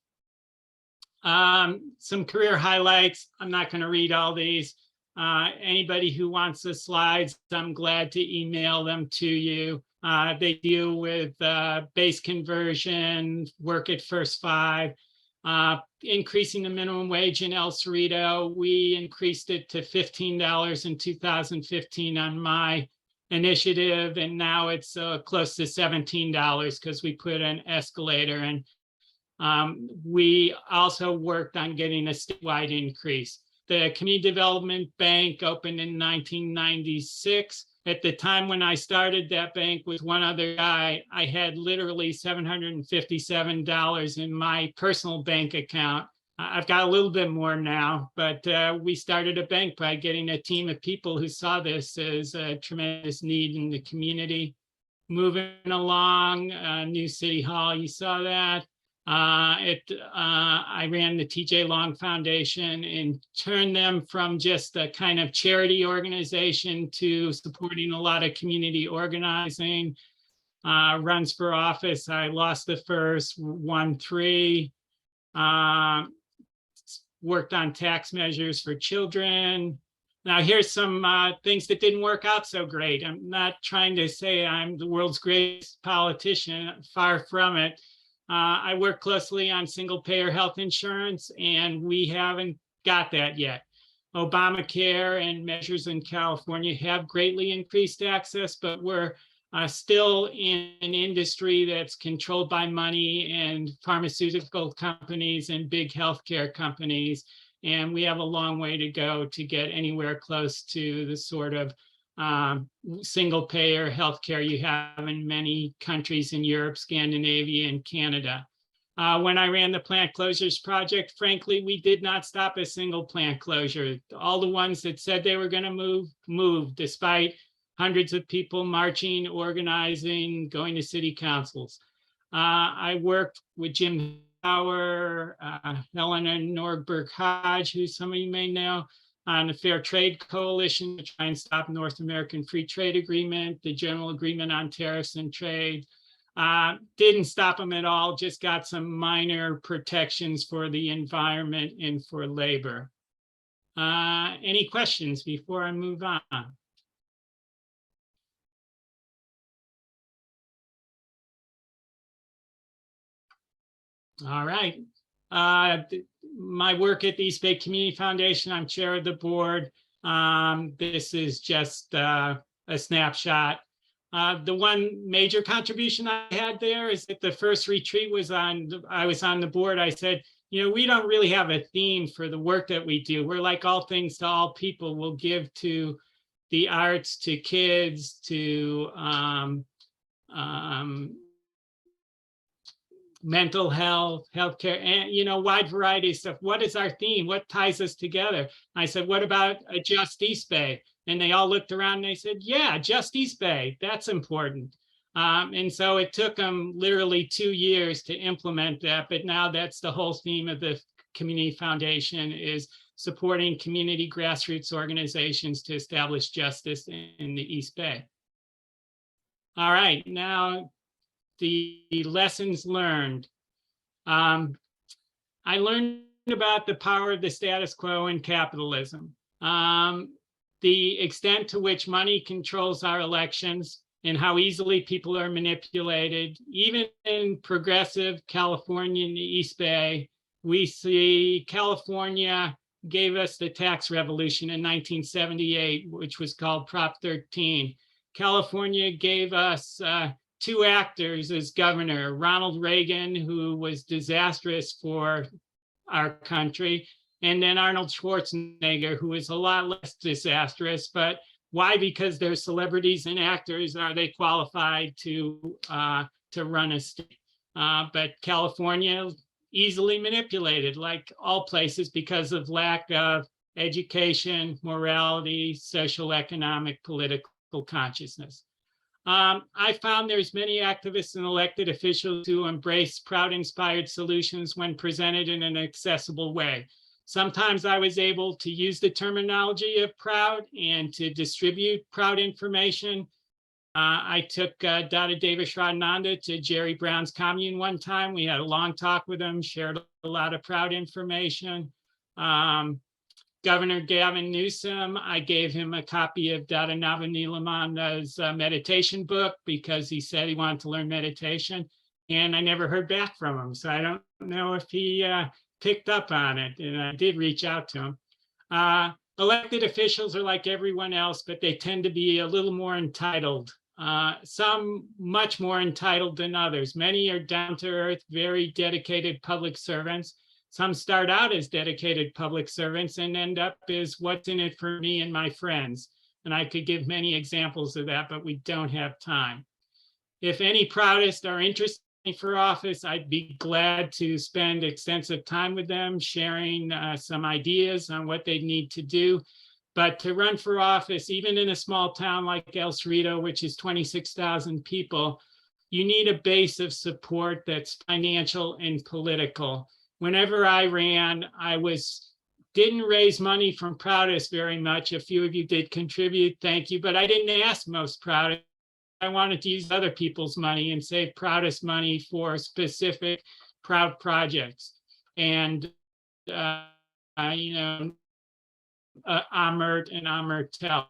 [SPEAKER 2] Some career highlights. I'm not going to read all these. Anybody who wants the slides, I'm glad to email them to you. They deal with base conversion, work at First 5, increasing the minimum wage in El Cerrito. We increased it to $15 in 2015 on my initiative, and now it's close to $17 because we put an escalator in. We also worked on getting a statewide increase. The Community Development Bank opened in 1996. At the time when I started that bank with one other guy, I had literally $757 in my personal bank account. I've got a little bit more now, but we started a bank by getting a team of people who saw this as a tremendous need in the community. Moving along, new City Hall, you saw that. I ran the TJ Long Foundation and turned them from just a kind of charity organization to supporting a lot of community organizing. Runs for office, I lost the first, won 3. Worked on tax measures for children. Now here's some things that didn't work out so great. I'm not trying to say I'm the world's greatest politician, far from it. I work closely on single payer health insurance, and we haven't got that yet. Obamacare and measures in California have greatly increased access, but we're still in an industry that's controlled by money and pharmaceutical companies and big healthcare companies. And we have a long way to go to get anywhere close to the sort of single payer healthcare you have in many countries in Europe, Scandinavia, and Canada. When I ran the plant closures project, frankly, we did not stop a single plant closure. All the ones that said they were going to moved, despite hundreds of people marching, organizing, going to city councils. I worked with Jim Hauer, Helena Nordberg Hodge, who some of you may know, on the Fair Trade Coalition to try and stop North American Free Trade Agreement, the General Agreement on Tariffs and Trade. Didn't stop them at all, just got some minor protections for the environment and for labor. Any questions before I move on? All right. My work at the East Bay Community Foundation, I'm chair of the board. This is just a snapshot. The one major contribution I had there is that the first retreat was I was on the board. I said, you know, we don't really have a theme for the work that we do. We're like all things to all people. We'll give to the arts, to kids, to mental health, healthcare, and, you know, wide variety of stuff. What is our theme? What ties us together? I said, what about a Just East Bay? And they all looked around and they said, yeah, Just East Bay, that's important. And so it took them literally 2 years to implement that, but now that's the whole theme of the Community Foundation, is supporting community grassroots organizations to establish justice in the East Bay. All right, now the lessons learned. I learned about the power of the status quo in capitalism. The extent to which money controls our elections and how easily people are manipulated. Even in progressive California in the East Bay, we see California gave us the tax revolution in 1978, which was called Prop 13. California gave us 2 actors as governor, Ronald Reagan, who was disastrous for our country, and then Arnold Schwarzenegger, who is a lot less disastrous. But why? Because they're celebrities and actors. Are they qualified to run a state? But California easily manipulated, like all places, because of lack of education, morality, social, economic, political consciousness. I found there's many activists and elected officials who embrace PROUT-inspired solutions when presented in an accessible way. Sometimes I was able to use the terminology of PROUT and to distribute PROUT information. I took Dada Deveshradananda to Jerry Brown's commune one time. We had a long talk with him, shared a lot of PROUT information. Governor Gavin Newsom, I gave him a copy of Dada Navanilamanda's meditation book because he said he wanted to learn meditation, and I never heard back from him. So I don't know if he picked up on it, and I did reach out to him. Elected officials are like everyone else, but they tend to be a little more entitled. Some much more entitled than others. Many are down to earth, very dedicated public servants. Some start out as dedicated public servants and end up as what's in it for me and my friends. And I could give many examples of that, but we don't have time. If any Proutists are interested for office, I'd be glad to spend extensive time with them, sharing some ideas on what they need to do. But to run for office, even in a small town like El Cerrito, which is 26,000 people, you need a base of support that's financial and political. Whenever I ran, didn't raise money from Proutists very much. A few of you did contribute, thank you, but I didn't ask most Proutists. I wanted to use other people's money and save Proutist money for specific PROUT projects. And, you know, Amert and Amertel.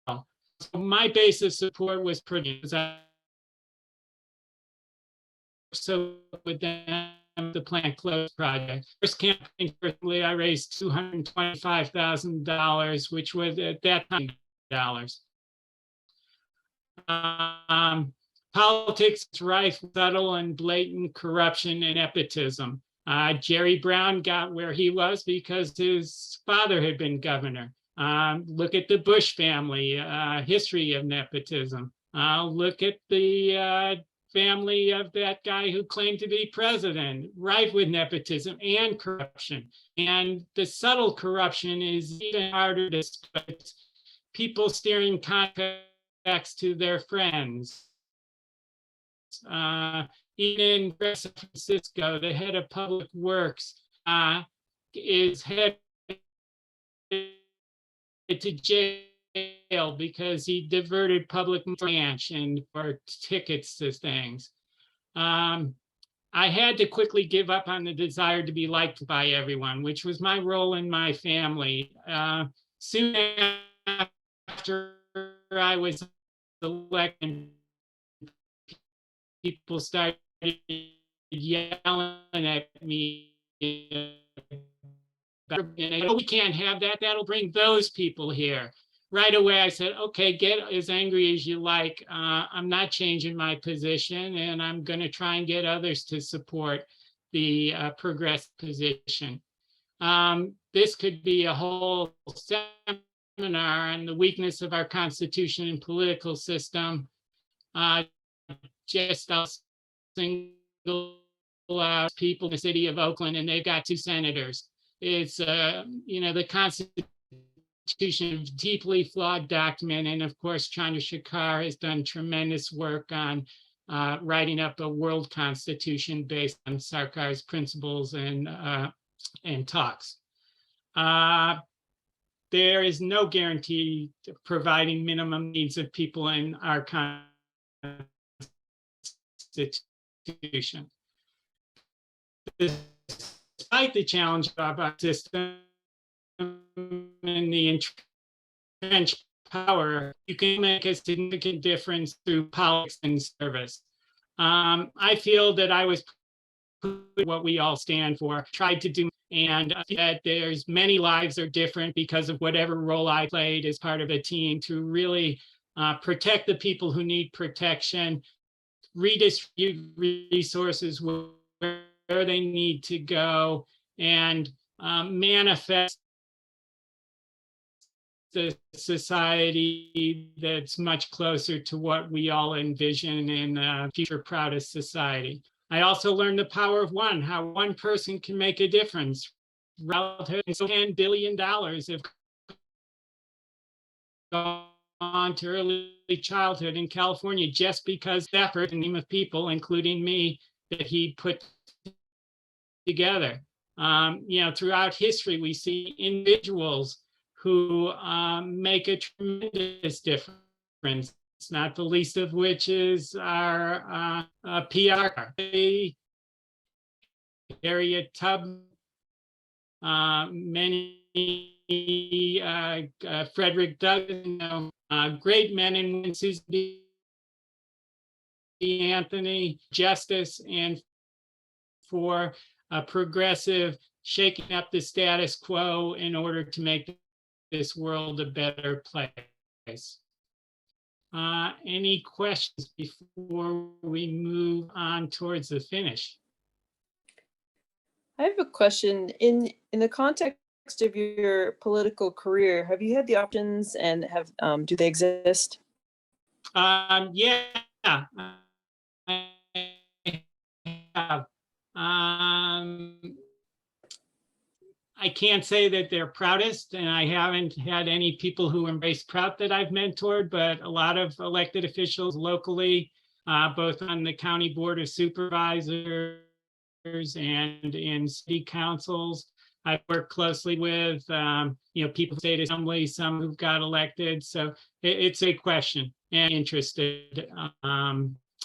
[SPEAKER 2] So my base of support was pretty. so with them the plant close project. First campaign, personally, I raised $225,000, which was at that time dollars. Politics is rife with subtle and blatant corruption and nepotism. Jerry Brown got where he was because his father had been governor. Look at the Bush family, history of nepotism. Look at the family of that guy who claimed to be president, rife with nepotism and corruption. And the subtle corruption is even harder to spot. People steering contracts to their friends. Even in San Francisco, the head of public works is headed to jail because he diverted public ranch and for tickets to things. I had to quickly give up on the desire to be liked by everyone, which was my role in my family. Soon after I was elected, people started yelling at me. Oh, we can't have that. That'll bring those people here. Right away, I said, okay, get as angry as you like. I'm not changing my position, and I'm going to try and get others to support the progressive position. This could be a whole seminar on the weakness of our Constitution and political system. Just I'll single out people in the city of Oakland, and they've got 2 senators. It's, the Constitution, a deeply flawed document. And of course, Chandrasekhar has done tremendous work on writing up a world constitution based on Sarkar's principles and talks. There is no guarantee to providing minimum needs of people in our constitution. Despite the challenge of our system and the entrenched power, you can make a significant difference through politics and service. I feel that I was what we all stand for, tried to do, and that there's many lives are different because of whatever role I played as part of a team to really protect the people who need protection, redistribute resources where they need to go, and manifest the society that's much closer to what we all envision in a future proudest society. I also learned the power of one, how one person can make a difference. $10 billion have gone to early childhood in California just because the effort and team of people, including me, that he put together. Throughout history, we see individuals who make a tremendous difference, not the least of which is our PR. Harriet Tubman, Frederick Douglass, great men and women, Susan B. Anthony, justice, and for a progressive shaking up the status quo in order to make this world a better place. Any questions before we move on towards the finish?
[SPEAKER 3] I have a question. In the context of your political career, have you had the options and do they exist?
[SPEAKER 2] Yeah, I have. I can't say that they're proudest, and I haven't had any people who embrace Prout that I've mentored, but a lot of elected officials locally, both on the county board of supervisors and in city councils. I've worked closely with, people state assembly, some who've got elected. So it's a question, and interested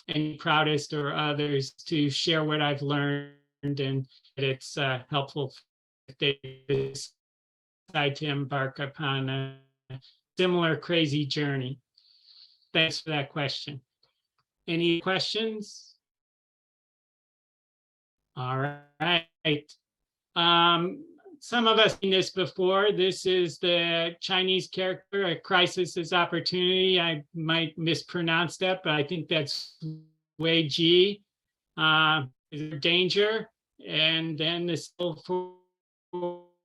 [SPEAKER 2] in proudest or others to share what I've learned, and it's helpful if they decide to embark upon a similar crazy journey. Thanks for that question. Any questions? All right. Some of us seen this before. This is the Chinese character, a crisis is opportunity. I might mispronounce that, but I think that's Wei Ji. Is there danger? And then this for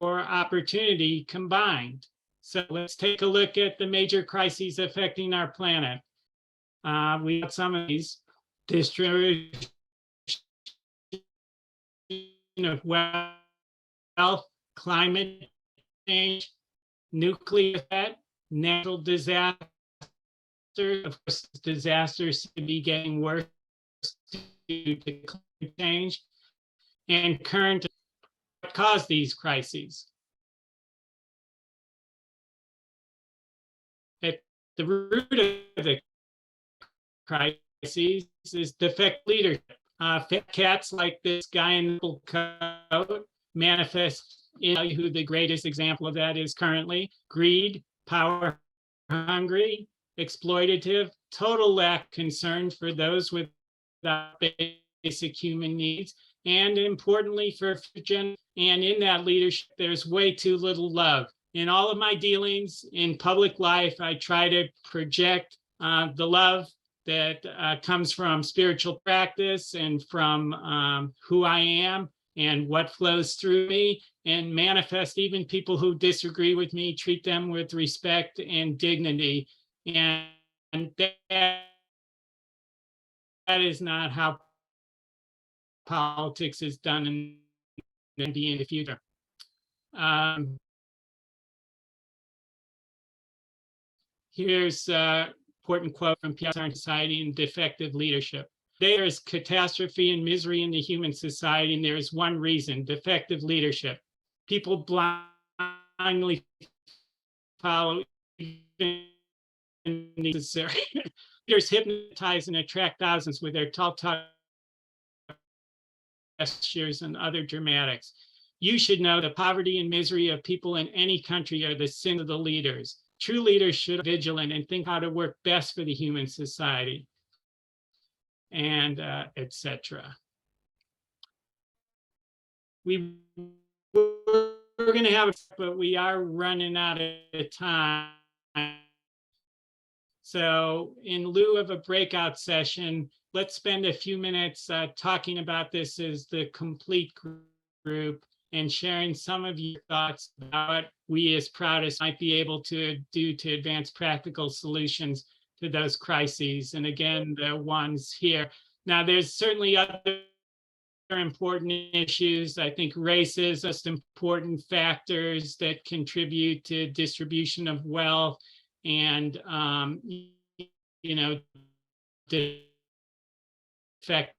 [SPEAKER 2] opportunity combined. So let's take a look at the major crises affecting our planet. We have some of these: distribution of wealth, climate change, nuclear threat, natural disaster. Of course, disasters seem to be getting worse due to climate change, and current what caused these crises. At the root of the crises is defective leadership. Fat cats like this guy in the coat manifest in who the greatest example of that is currently: greed, power hungry, exploitative, total lack of concern for those without basic human needs, and importantly for future. And in that leadership, there's way too little love. In all of my dealings in public life, I try to project the love that comes from spiritual practice and from who I am and what flows through me, and manifest even people who disagree with me, treat them with respect and dignity. And that is not how politics is done in the future. Here's an important quote from PR Society and Defective Leadership. There is catastrophe and misery in the human society, and there is one reason: defective leadership. People blindly follow necessary. Leaders hypnotize and attract thousands with their tall talk gestures and other dramatics. You should know the poverty and misery of people in any country are the sin of the leaders. True leaders should be vigilant and think how to work best for the human society, and etc. We're going to have, but we are running out of time. So in lieu of a breakout session, let's spend a few minutes talking about this as the complete group and sharing some of your thoughts about what we as Proutists might be able to do to advance practical solutions to those crises. And again, the ones here. Now, there's certainly other important issues. I think race is most important factors that contribute to distribution of wealth and, effective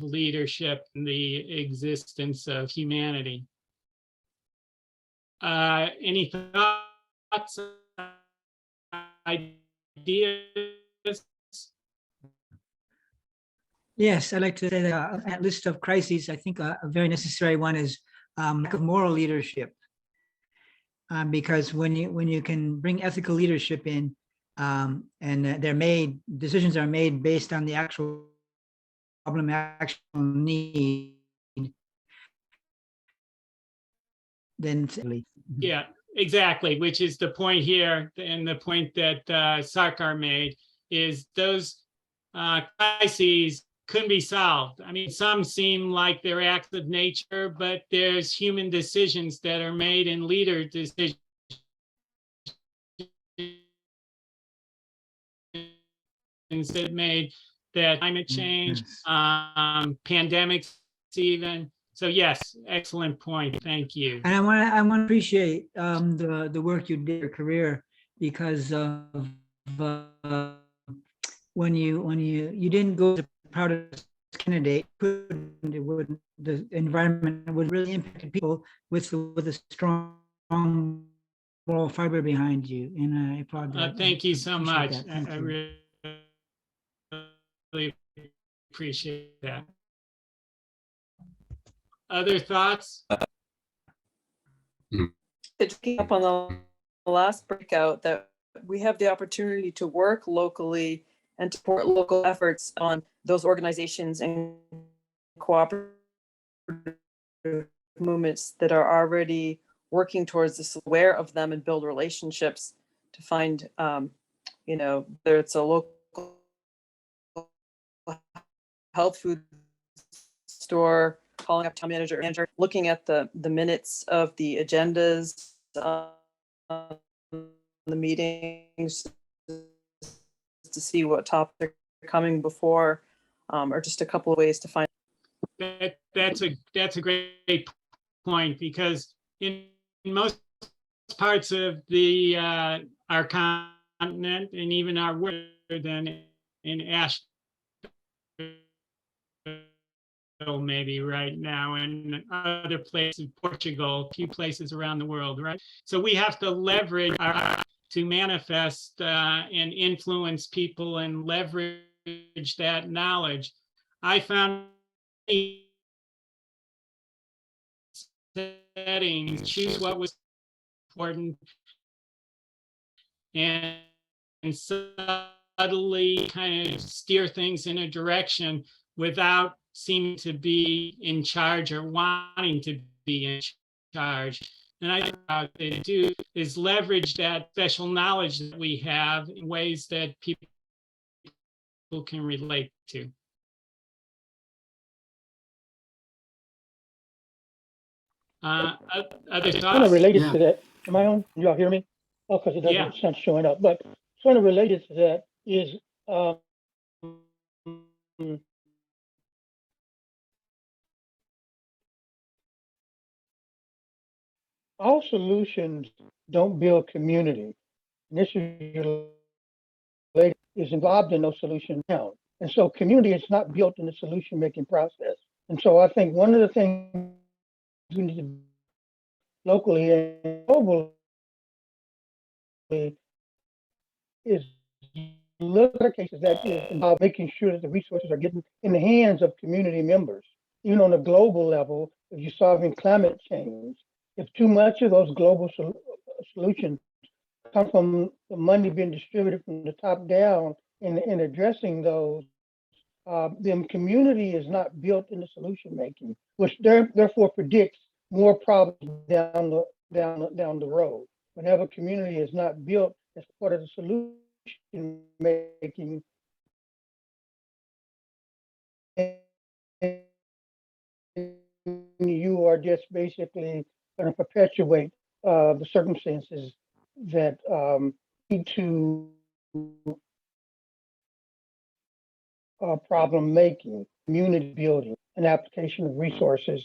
[SPEAKER 2] leadership and the existence of humanity. Any thoughts, ideas?
[SPEAKER 11] Yes, I'd like to say that a list of crises, I think a very necessary one is lack of moral leadership. Because when you can bring ethical leadership in, and decisions are made based on the actual problem, actual need, then
[SPEAKER 2] yeah, exactly, which is the point here, and the point that Sarkar made is those crises couldn't be solved. I mean, some seem like they're acts of nature, but there's human decisions that are made and leader decisions that made that climate change, pandemics even. So yes, excellent point. Thank you.
[SPEAKER 11] And I want to appreciate the work you did in your career, because of when you didn't go to Proutist candidate, the environment would really impact people with a strong moral fiber behind you, and I applaud that.
[SPEAKER 2] Thank you so much. I
[SPEAKER 11] You.
[SPEAKER 2] really appreciate that. Other thoughts?
[SPEAKER 3] Picking up on the last breakout, that we have the opportunity to work locally and to support local efforts on those organizations and cooperative movements that are already working towards this, aware of them, and build relationships to find, whether it's a local health food store, calling up town manager, looking at the minutes of the agendas, the meetings, to see what topics are coming before, or just a couple of ways to find.
[SPEAKER 2] That's a great point, because in most parts of the our continent and even our world, than in Asheville maybe right now, and other places, Portugal, a few places around the world, right? So we have to leverage to manifest and influence people and leverage that knowledge. I found settings, choose what was important, and subtly kind of steer things in a direction without seeming to be in charge or wanting to be in charge. And I think what they do is leverage that special knowledge that we have in ways that people can relate to. Other thoughts?
[SPEAKER 10] Kind of related to that. Am I on? Y'all hear me? Oh, because it doesn't,
[SPEAKER 2] Yeah.
[SPEAKER 10] it's not showing up. But sort of related to that is all solutions don't build community. And this is involved in those solutions now. And so community is not built in the solution making process. And so I think one of the things we need to do locally and globally is look at cases that is involved making sure that the resources are getting in the hands of community members. Even on a global level, if you're solving climate change, if too much of those global solutions come from the money being distributed from the top down in addressing those, then community is not built in the solution making, which therefore predicts more problems down the road. Whenever community is not built as part of the solution making, you are just basically going to perpetuate the circumstances that lead to problem making, community building, and application of resources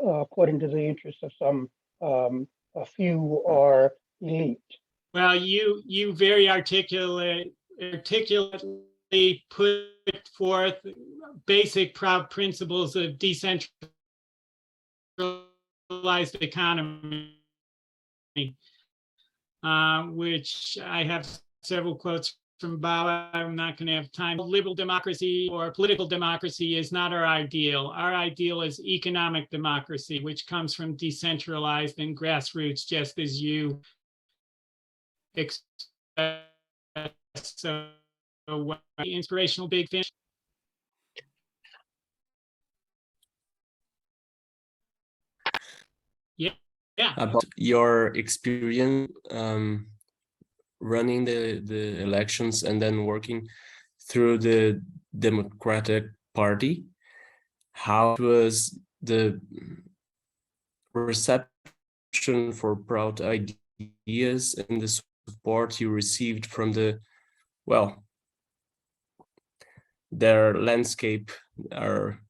[SPEAKER 10] according to the interests of some a few or elite.
[SPEAKER 2] Well, you very articulately put forth basic PROUT principles of decentralized economy, which I have several quotes from Bauer. I'm not going to have time. Liberal democracy or political democracy is not our ideal. Our ideal is economic democracy, which comes from decentralized and grassroots, just as you expressed. So, inspirational big finish. Yeah.
[SPEAKER 12] About your experience running the elections and then working through the Democratic Party, how was the reception for PROUT ideas and the support you received from their landscape or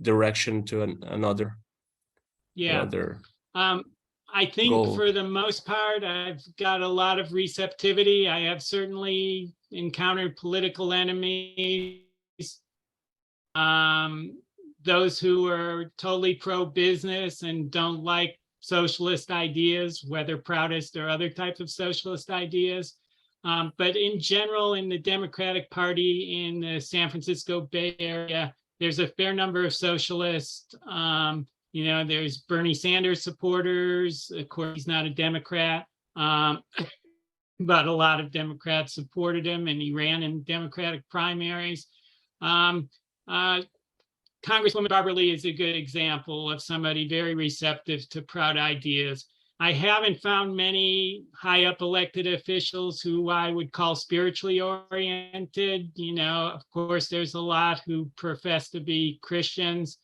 [SPEAKER 12] direction to another?
[SPEAKER 2] Yeah. I think
[SPEAKER 12] goal.
[SPEAKER 2] For the most part, I've got a lot of receptivity. I have certainly encountered political enemies, those who are totally pro-business and don't like socialist ideas, whether Proutist or other types of socialist ideas. But in general, in the Democratic Party in the San Francisco Bay Area, there's a fair number of socialists. There's Bernie Sanders supporters. Of course, he's not a Democrat. but a lot of Democrats supported him, and he ran in Democratic primaries. Congresswoman Barbara Lee is a good example of somebody very receptive to Prout ideas. I haven't found many high up elected officials who I would call spiritually oriented. You know, of course, there's a lot who profess to be Christians,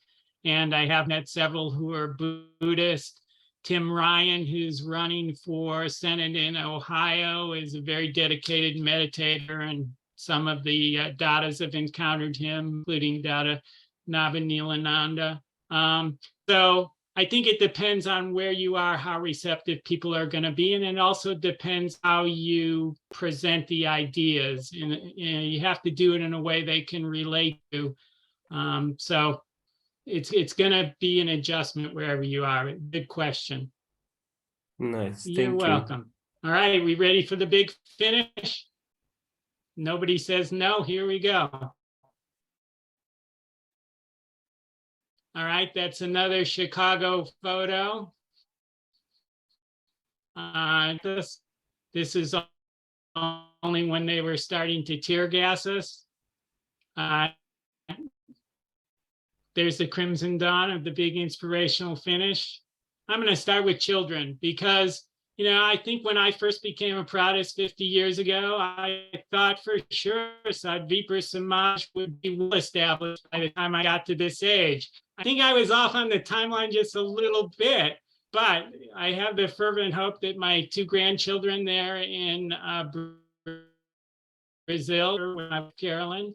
[SPEAKER 2] and I have met several who are Buddhist. Tim Ryan, who's running for Senate in Ohio, is a very dedicated meditator, and some of the Dadas have encountered him, including Dada Nabanilananda. So I think it depends on where you are, how receptive people are going to be, and it also depends how you present the ideas. And you have to do it in a way they can relate to. So it's going to be an adjustment wherever you are. Good question.
[SPEAKER 12] Nice.
[SPEAKER 2] You're
[SPEAKER 12] Thank you.
[SPEAKER 2] welcome. All right, we ready for the big finish? Nobody says no. Here we go. All right, that's another Chicago photo. This is only when they were starting to tear gas us. There's the Crimson Dawn of the big inspirational finish. I'm going to start with children because, you know, I think when I first became a Proutist 50 years ago, I thought for sure Sadvipur Samaj would be well established by the time I got to this age. I think I was off on the timeline just a little bit, but I have the fervent hope that my two grandchildren there in Brazil, Carolyn,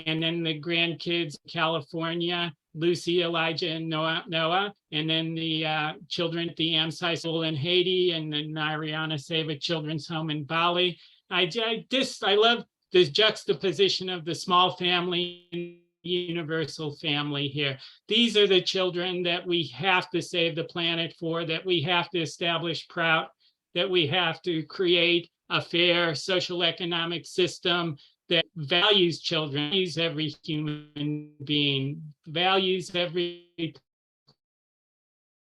[SPEAKER 2] and then the grandkids in California, Lucy, Elijah, and Noah, and then the children at the Amsai School in Haiti, and the Narayana Seva Children's Home in Bali. I love this juxtaposition of the small family and universal family here. These are the children that we have to save the planet for, that we have to establish Prout, that we have to create a fair social economic system that values children, values every human being, values every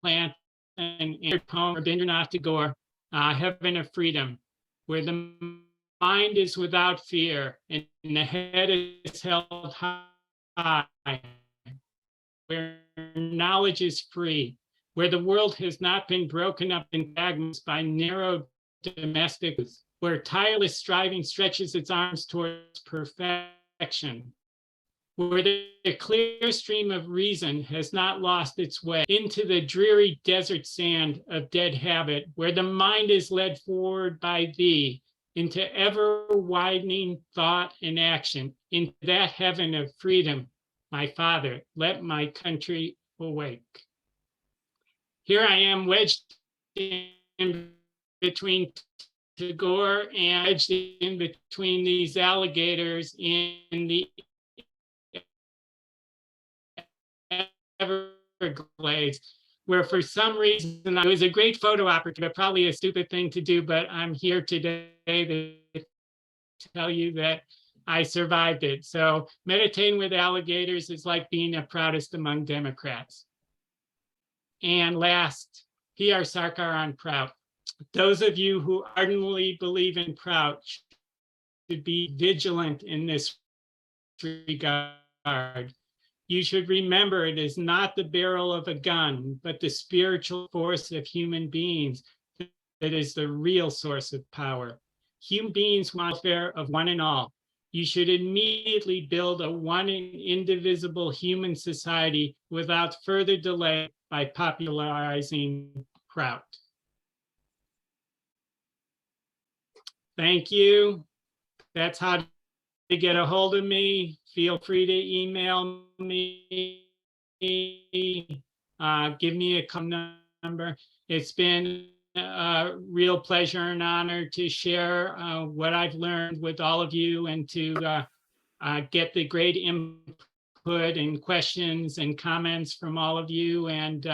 [SPEAKER 2] plant, and poem Rabindranath Tagore, Heaven of Freedom, where the mind is without fear and the head is held high, where knowledge is free, where the world has not been broken up in fragments by narrow domestic, where tireless striving stretches its arms towards perfection, where the clear stream of reason has not lost its way into the dreary desert sand of dead habit, where the mind is led forward by thee into ever widening thought and action, into that heaven of freedom. My Father, let my country awake. Here I am wedged in between Tagore and wedged in between these alligators in the Everglades, where for some reason it was a great photo opportunity, but probably a stupid thing to do, but I'm here today to tell you that I survived it. So meditating with alligators is like being a Proutist among Democrats. And last, PR Sarkar on Prout. Those of you who ardently believe in Prout should be vigilant in this regard. You should remember it is not the barrel of a gun, but the spiritual force of human beings that is the real source of power. Human beings want welfare of one and all. You should immediately build a one and indivisible human society without further delay by popularizing Prout. Thank you. That's how to get a hold of me. Feel free to email me. Give me a call number. It's been a real pleasure and honor to share what I've learned with all of you and to get the great input and questions and comments from all of you. And,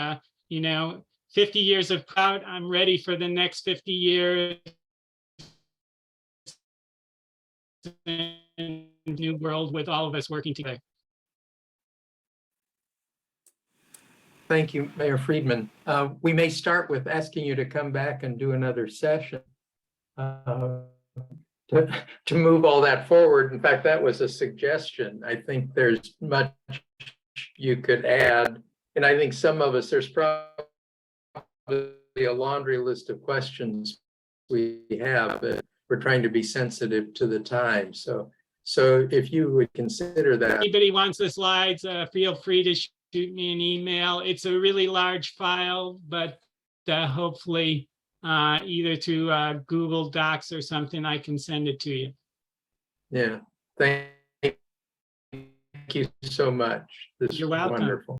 [SPEAKER 2] you know, 50 years of Prout, I'm ready for the next 50 years. New world with all of us working together.
[SPEAKER 1] Thank you, Mayor Friedman. We may start with asking you to come back and do another session to move all that forward. In fact, that was a suggestion. I think there's much you could add. And I think some of us, there's probably a laundry list of questions we have, but we're trying to be sensitive to the time. So if you would consider that.
[SPEAKER 2] Anybody wants the slides, feel free to shoot me an email. It's a really large file, but hopefully either to Google Docs or something, I can send it to you.
[SPEAKER 1] Yeah, thank you so much. This
[SPEAKER 2] You're
[SPEAKER 1] is
[SPEAKER 2] welcome.
[SPEAKER 1] wonderful.